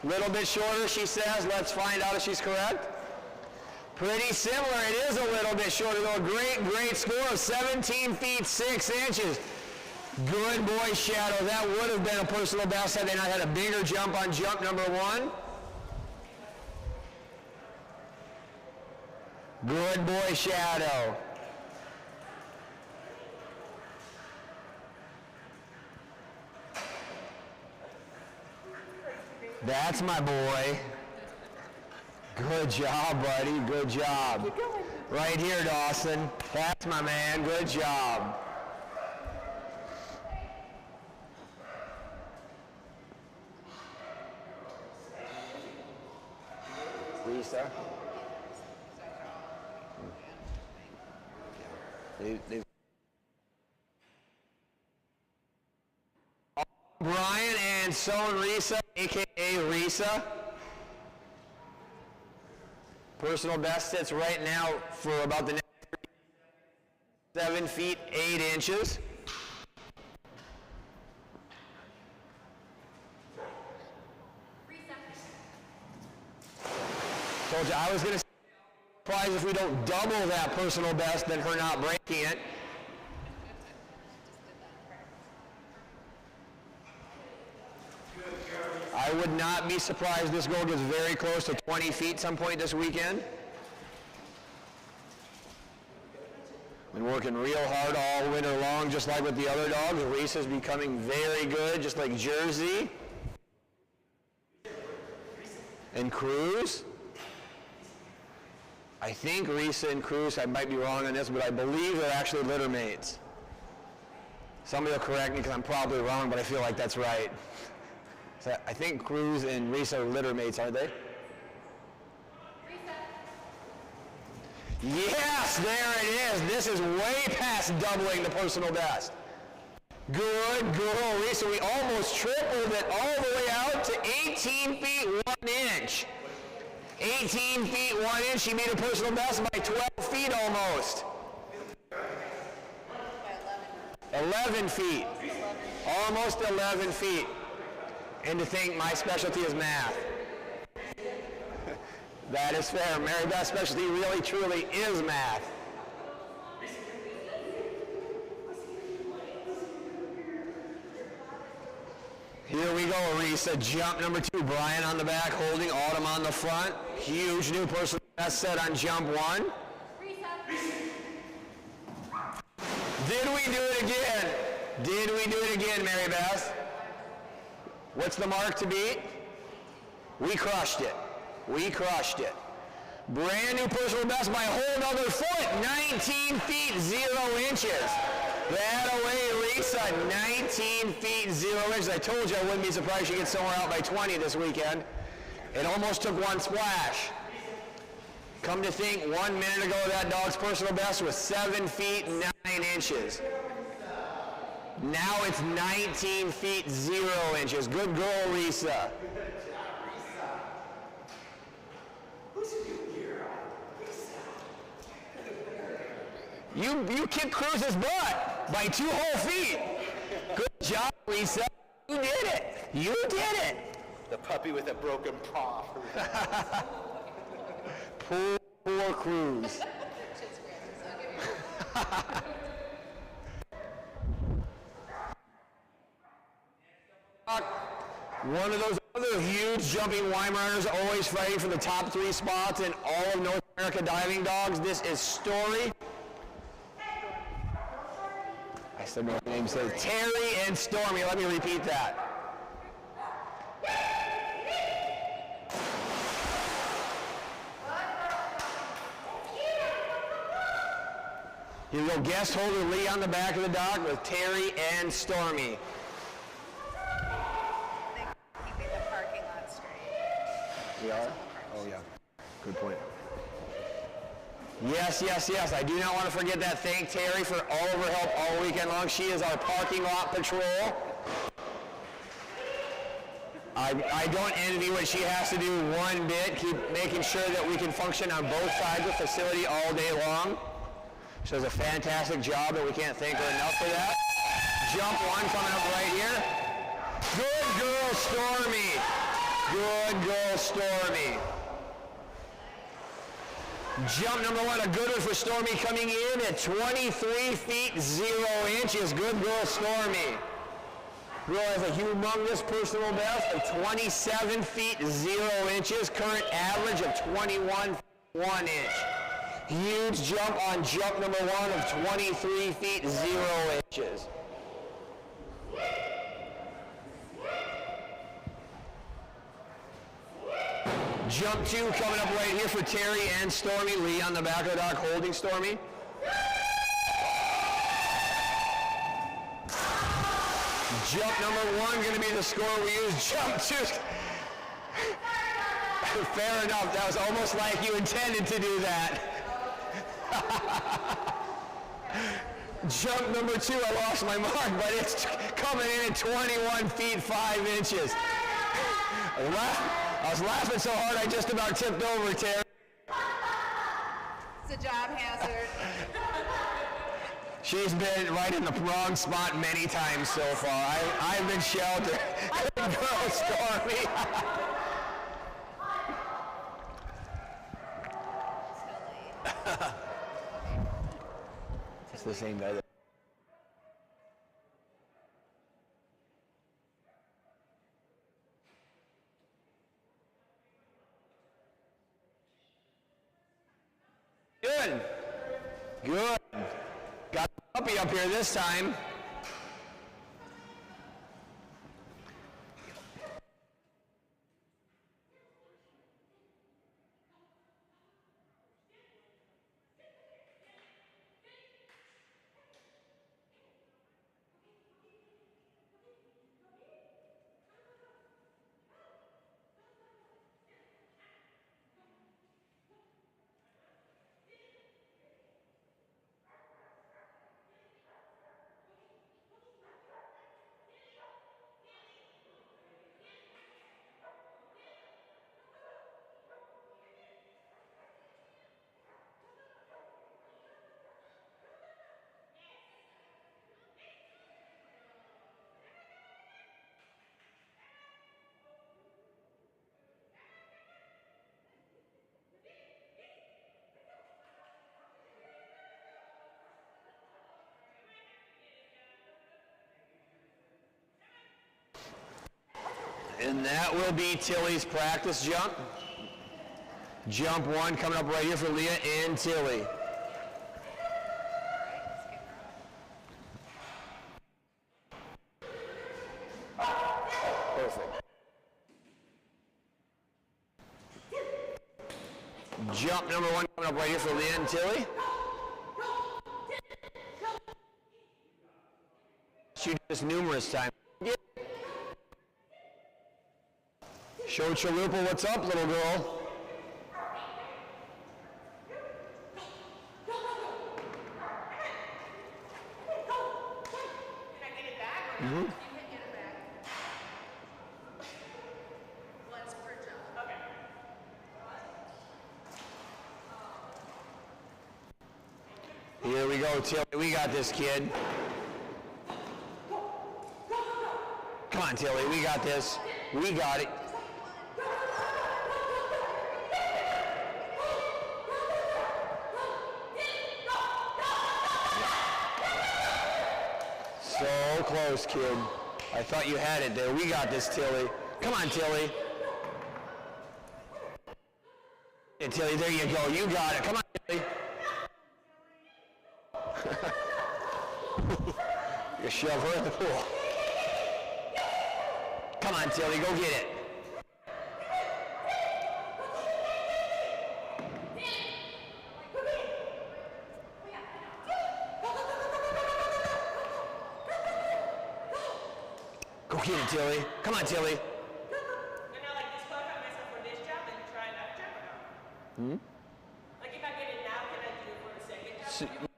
Little bit shorter, she says. Let's find out if she's correct. Pretty similar. It is a little bit shorter, though. Great score of 17 feet 6 inches. Good boy, Shadow. That would have been a personal best had they not had a bigger jump on jump number 1. Good boy, Shadow. That's my boy. Good job, buddy. Good job. Right here, Dawson. That's my man. Good job. Lisa. Brian and Soan Risa, a.k.a. Risa. Personal best sits right now for about the next 7 feet 8 inches. Told you I was going to surprise if we don't double that personal best than her not breaking it. I would not be surprised this goal gets very close to 20 feet some point this weekend. Been working real hard all winter long, just like with the other dogs. Reese is becoming very good, just like Jersey. and Cruz. I think Risa and Cruz, I might be wrong on this, but I believe they're actually litter mates. Somebody will correct me because I'm probably wrong, but I feel like that's right. So I think Cruz and Risa are litter mates, aren't they? Yes, there it is. This is way past doubling the personal best. Good girl, Risa. We almost tripled it all the way out to 18 feet 1 inch. 18 feet 1 inch. She beat a personal best by 12 feet almost. 11 feet. Almost 11 feet. And to think my specialty is math. That is fair. Mary Beth's specialty really, truly is math. Here we go, Risa. Jump number 2. Brian on the back, holding Autumn on the front. Huge new personal best set on jump 1. Did we do it again? Did we do it again, Mary Beth? What's the mark to beat? We crushed it. We crushed it. Brand new personal best by a whole nother foot. 19 feet 0 inches. That away, Risa. 19 feet 0 inches. I told you I wouldn't be surprised she gets somewhere out by 20 this weekend. It almost took one splash. Come to think, 1 minute ago that dog's personal best was 7 feet 9 inches. Now it's 19 feet 0 inches. Good girl, Risa. You kicked Cruz's butt by 2 whole feet. Good job, Risa. You did it. You did it. The puppy with a broken paw. Poor Cruz. One of those other huge jumping Weimaraners, always fighting for the top 3 spots in all of North America diving dogs. This is Story. I still know what the name says. Terry and Stormy. Let me repeat that. Here we go. Guest holder Lee on the back of the dock with Terry and Stormy. Keeping the parking lot straight. We are? Oh, yeah. Good point. Yes, yes, yes. I do not want to forget that. Thank Terry for all of her help all weekend long. She is our parking lot patrol. I don't envy what she has to do one bit. Keep making sure that we can function on both sides of the facility all day long. She does a fantastic job, and we can't thank her enough for that. Jump 1 coming up right here. Good girl, Stormy. Good girl, Stormy. Jump number 1, a good one for Stormy, coming in at 23 feet 0 inches. Good girl, Stormy. Girl has a humongous personal best of 27 feet 0 inches. Current average of 21 1 inch. Huge jump on jump number 1 of 23 feet 0 inches. Jump 2 coming up right here for Terry and Stormy. Lee on the back of the dock holding Stormy. Jump number 1 going to be the score we use. Jump 2. Fair enough. That was almost like you intended to do that. Jump number 2, I lost my mark, but it's coming in at 21 feet 5 inches. I was laughing so hard I just about tipped over, Terry. It's a job hazard. She's been right in the wrong spot many times so far. I've been sheltered. Good girl, Stormy. It's the same guy. Good. Good. Got the puppy up here this time. And that will be Tilly's practice jump. Jump 1 coming up right here for Leah and Tilly. Perfect. Jump number 1 coming up right here for Leah and Tilly. She did this numerous times. Show Chalupa what's up, little girl. Mm-hmm. Here we go, Tilly. We got this, kid. Come on, Tilly. We got this. We got it. So close, kid. I thought you had it there. We got this, Tilly. Come on, Tilly. Yeah, Tilly, there you go. You got it. Come on, Tilly. You shove her in the pool. Come on, Tilly. Go get it. Go get it, Tilly. Come on, Tilly. And now, like, disqualify myself for this job and try another job or no? Like, if I get it now, can I do it for the second job?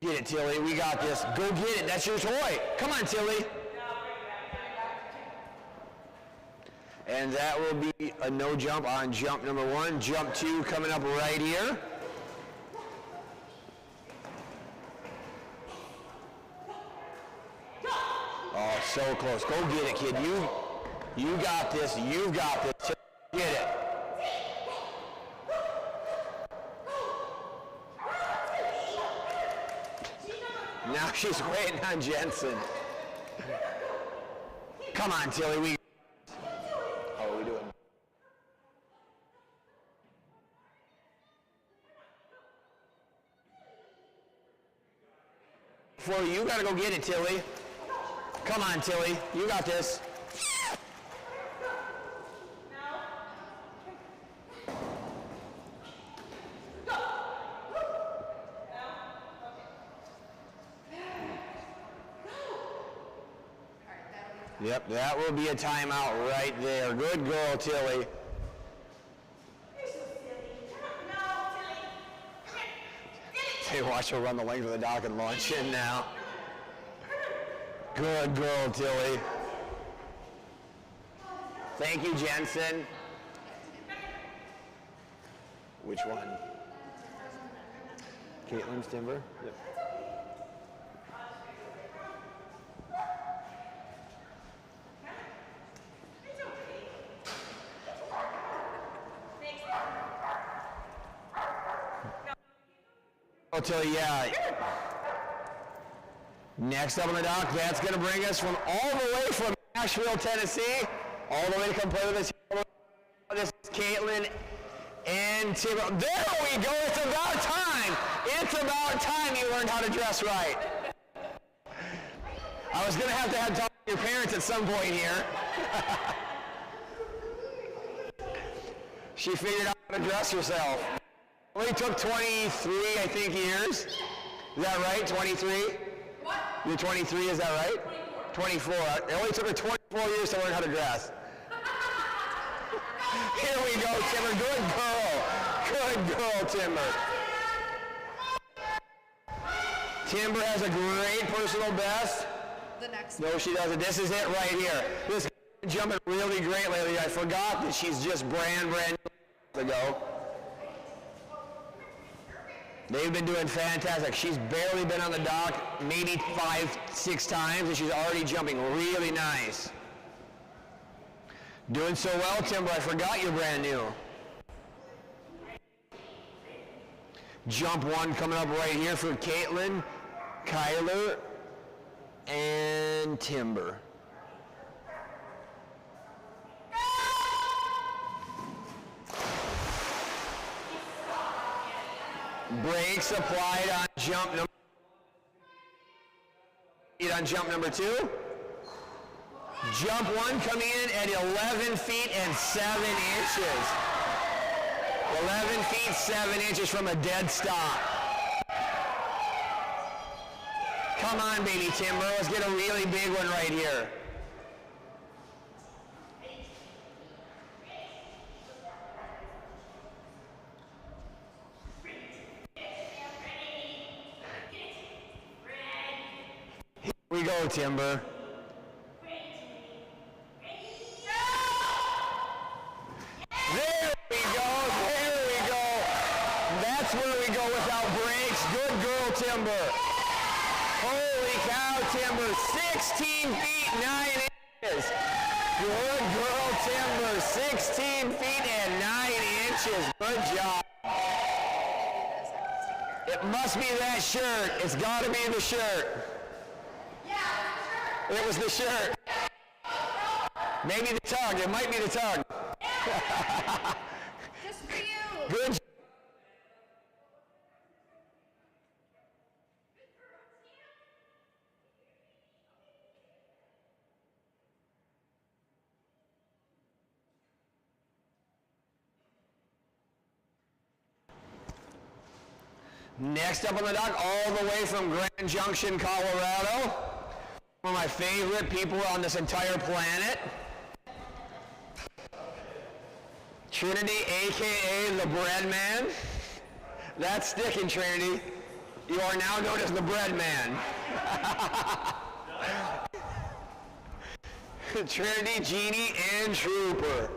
Get it, Tilly. We got this. Go get it. That's your toy. Come on, Tilly. And that will be a no jump on jump number 1. Jump 2 coming up right here. Oh, so close. Go get it, kid. You got this. You got this. Get it. Now she's waiting on Jensen. Come on, Tilly. How are we doing? For you gotta go get it, Tilly. Come on, Tilly. You got this. Yep, that will be a timeout right there. Good girl, Tilly. Hey, watch her run the length of the dock and launch in now. Good girl, Tilly. Thank you, Jensen. Which one? Caitlin's timber? Yep. I'll tell you, yeah. Next up on the dock, that's going to bring us from all the way from Nashville, Tennessee, all the way to come play with us. This is Caitlin and Tim. There we go. It's about time. It's about time you learned how to dress right. I was going to have talk to your parents at some point here. She figured out how to dress herself. Only took 23, I think, years. Is that right? 23? What? You're 23, is that right? 24. It only took her 24 years to learn how to dress. Here we go, Timber. Good girl. Good girl, Timber. Timber has a great personal best. The next No, she doesn't. This is it right here. This is jumping really great lately. I forgot that she's just brand new ago. They've been doing fantastic. She's barely been on the dock maybe 5-6 times, and she's already jumping really nice. Doing so well, Timber. I forgot you're brand new. Jump 1 coming up right here for Caitlin, Kyler, and Timber. Brakes applied on jump number 2. Jump 1 coming in at 11 feet and 7 inches. 11 feet, 7 inches from a dead stop. Come on, baby Timber. Let's get a really big one right here. Here we go, Timber. There we go. That's where we go without brakes. Good girl, Timber. Holy cow, Timber. 16 feet, 9 inches. Good girl, Timber. 16 feet and 9 inches. Good job. It must be that shirt. It's got to be the shirt. It was the shirt. Maybe the tug. It might be the tug. Just for you. Good. Next up on the dock, all the way from Grand Junction, Colorado. One of my favorite people on this entire planet. Trinity, a.k.a. the Bread Man. That's sticking, Trinity. You are now known as the Bread Man. Trinity, Jeannie, and Trooper.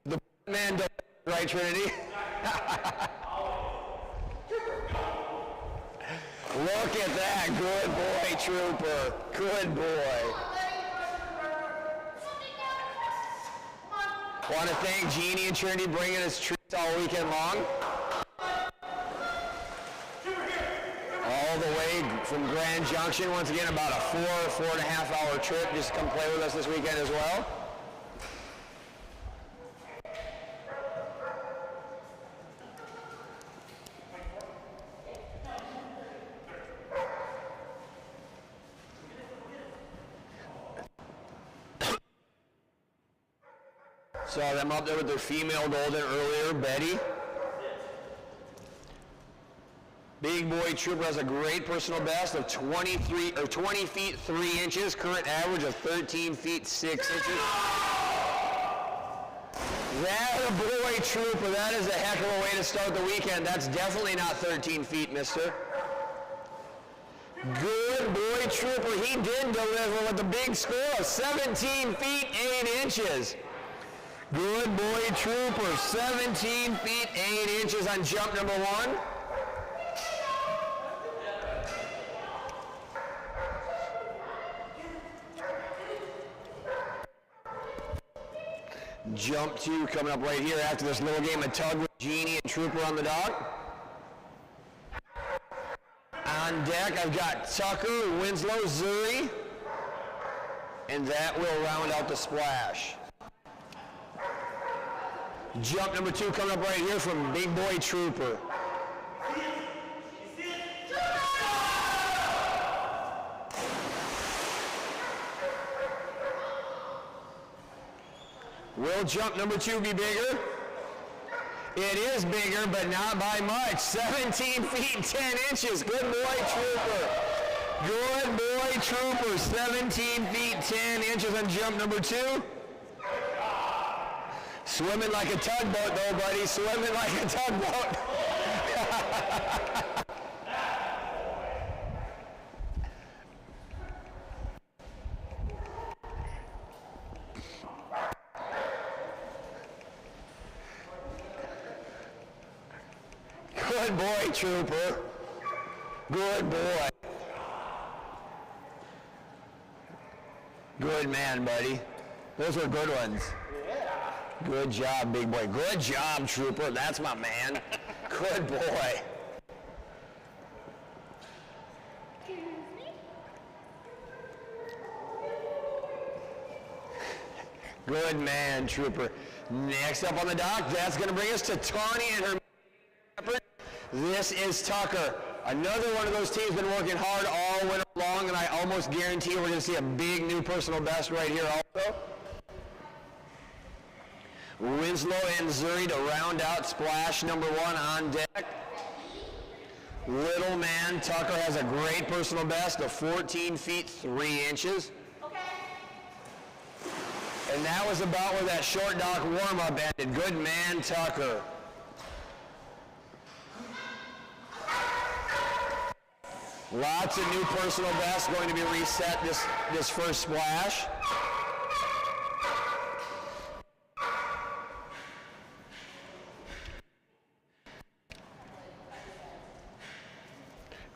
The Bread Man does, right, Trinity? Look at that. Good boy, Trooper. Good boy. Want to thank Jeannie and Trinity bringing us treats all weekend long. All the way from Grand Junction. Once again, about a 4.5 hour trip. Just come play with us this weekend as well. Saw them up there with their female golden earlier, Betty. Big boy Trooper has a great personal best of 20 feet 3 inches, current average of 13 feet 6 inches. That a boy Trooper, that is a heck of a way to start the weekend. That's definitely not 13 feet, mister. Good boy Trooper, he did deliver with a big score of 17 feet 8 inches. Good boy Trooper, 17 feet 8 inches on jump number 1. Jump 2 coming up right here after this little game of tug with Jeannie and Trooper on the dock. On deck, I've got Tucker, Winslow, Zuri, and that will round out the splash. Jump number 2 coming up right here from Big Boy Trooper. Will jump number 2 be bigger? It is bigger, but not by much. 17 feet 10 inches. Good boy, Trooper. Good boy, Trooper. 17 feet 10 inches on jump number 2. Swimming like a tugboat, though, buddy. Swimming like a tugboat. Good boy, Trooper. Good boy. Good man, buddy. Those were good ones. Yeah. Good job, big boy. Good job, Trooper. That's my man. Good boy. Good man, Trooper. Next up on the dock, that's going to bring us to Tawny and her. This is Tucker. Another one of those teams been working hard all winter long, and I almost guarantee we're going to see a big new personal best right here also. Winslow and Zuri to round out splash number 1 on deck. Little man Tucker has a great personal best of 14 feet 3 inches. And that was about where that short dock warm-up ended. Good man Tucker. Lots of new personal bests going to be reset this first splash.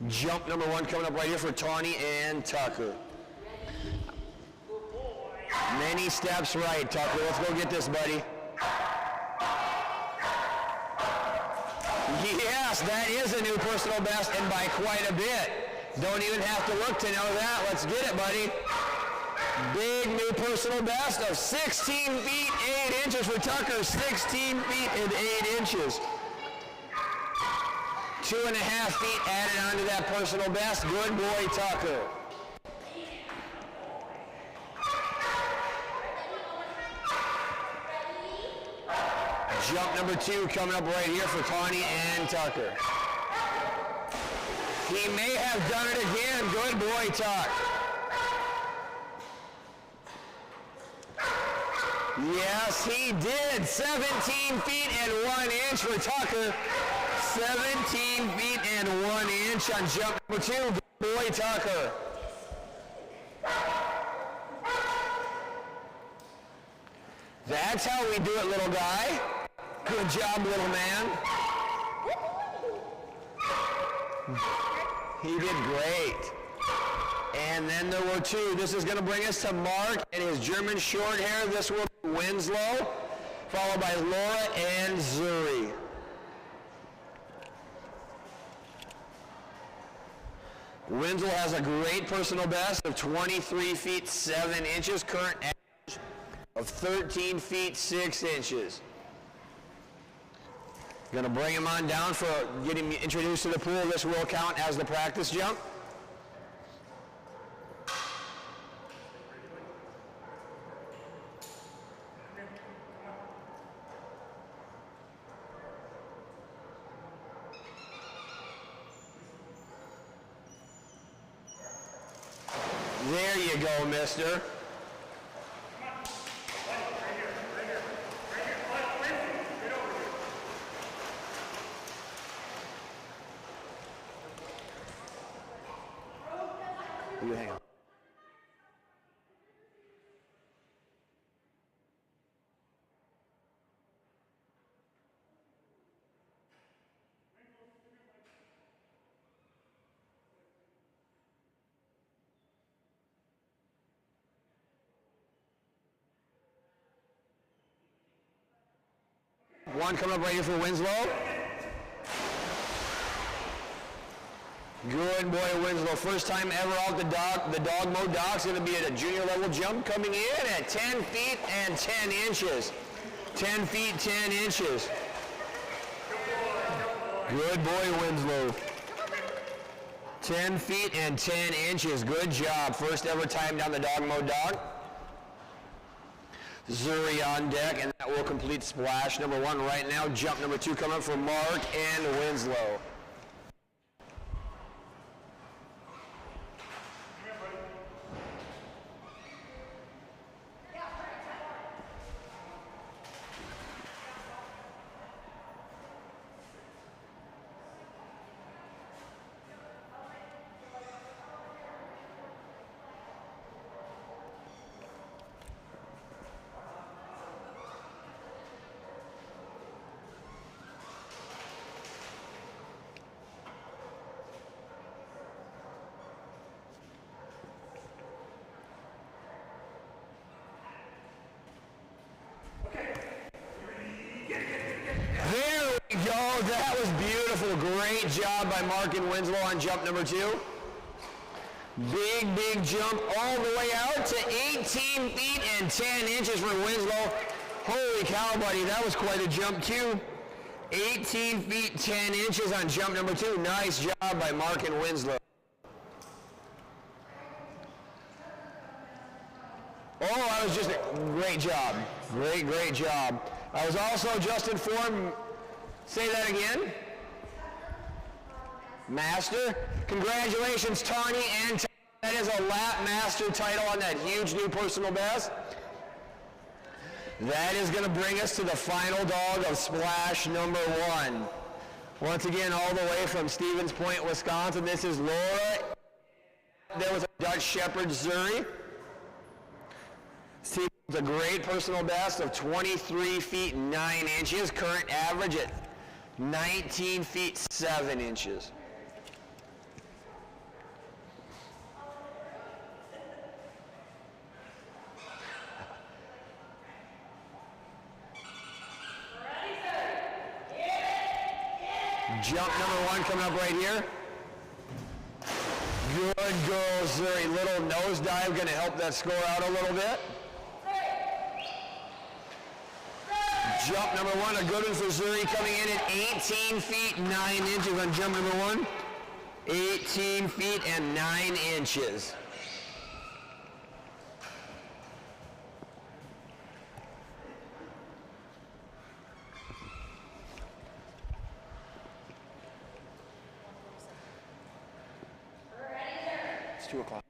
Jump number 1 coming up right here for Tawny and Tucker. Many steps right, Tucker. Let's go get this, buddy. Yes, that is a new personal best, and by quite a bit. Don't even have to look to know that. Let's get it, buddy. Big new personal best of 16 feet 8 inches for Tucker. 16 feet and 8 inches. 2.5 feet added onto that personal best. Good boy, Tucker. Jump number 2 coming up right here for Tawny and Tucker. He may have done it again. Good boy, Tuck. Yes, he did. 17 feet and 1 inch for Tucker. 17 feet and 1 inch on jump number 2. Good boy, Tucker. That's how we do it, little guy. Good job, little man. He did great. And then there were 2. This is going to bring us to Mark and his German short hair. This will be Winslow, followed by Laura and Zuri. Winslow has a great personal best of 23 feet 7 inches, current average of 13 feet 6 inches. Going to bring him on down for getting introduced to the pool. This will count as the practice jump. There you go, mister. You hang on. One coming up right here for Winslow. Good boy, Winslow. First time ever off the Dogmode dock's going to be at a junior level jump, coming in at 10 feet and 10 inches. 10 feet, 10 inches. Good boy, Winslow. 10 feet and 10 inches. Good job. First ever time down the Dogmode dock. Zuri on deck, and that will complete splash number 1 right now. Jump number 2 coming up for Mark and Winslow. great job by Markin Winslow on jump number 2. Big jump all the way out to 18 feet and 10 inches for Winslow. Holy cow, buddy, that was quite a jump too. 18 feet 10 inches on jump number 2. Nice job by Markin Winslow. Oh, that was just a great job. Great job. I was also just informed, say that again. Master. Congratulations, Tawny and Tawny. That is a lap master title on that huge new personal best. That is going to bring us to the final dog of splash number 1. Once again, all the way from Stevens Point, Wisconsin, this is Laura. There was a Dutch Shepherd Zuri. See, it's a great personal best of 23 feet 9 inches. Current average at 19 feet 7 inches. Jump number 1 coming up right here. Good girl, Zuri. Little nosedive, going to help that score out a little bit. Jump number 1, a good one for Zuri, coming in at 18 feet 9 inches on jump number 1. 18 feet and 9 inches. It's 2 o'clock.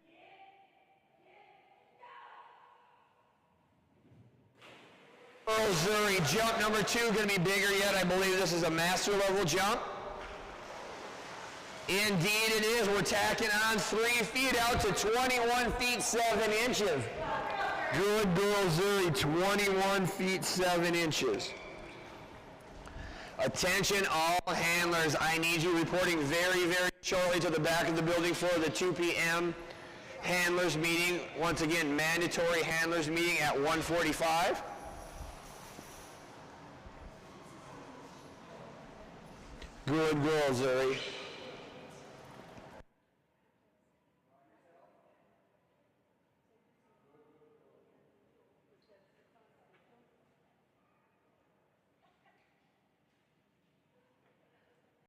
Zuri, jump number 2, going to be bigger yet. I believe this is a master level jump. Indeed it is. We're tacking on 3 feet out to 21 feet 7 inches. Good girl, Zuri, 21 feet 7 inches. Attention all handlers, I need you reporting very shortly to the back of the building for the 2 p.m. handlers meeting. Once again, mandatory handlers meeting at 1:45. Good girl, Zuri.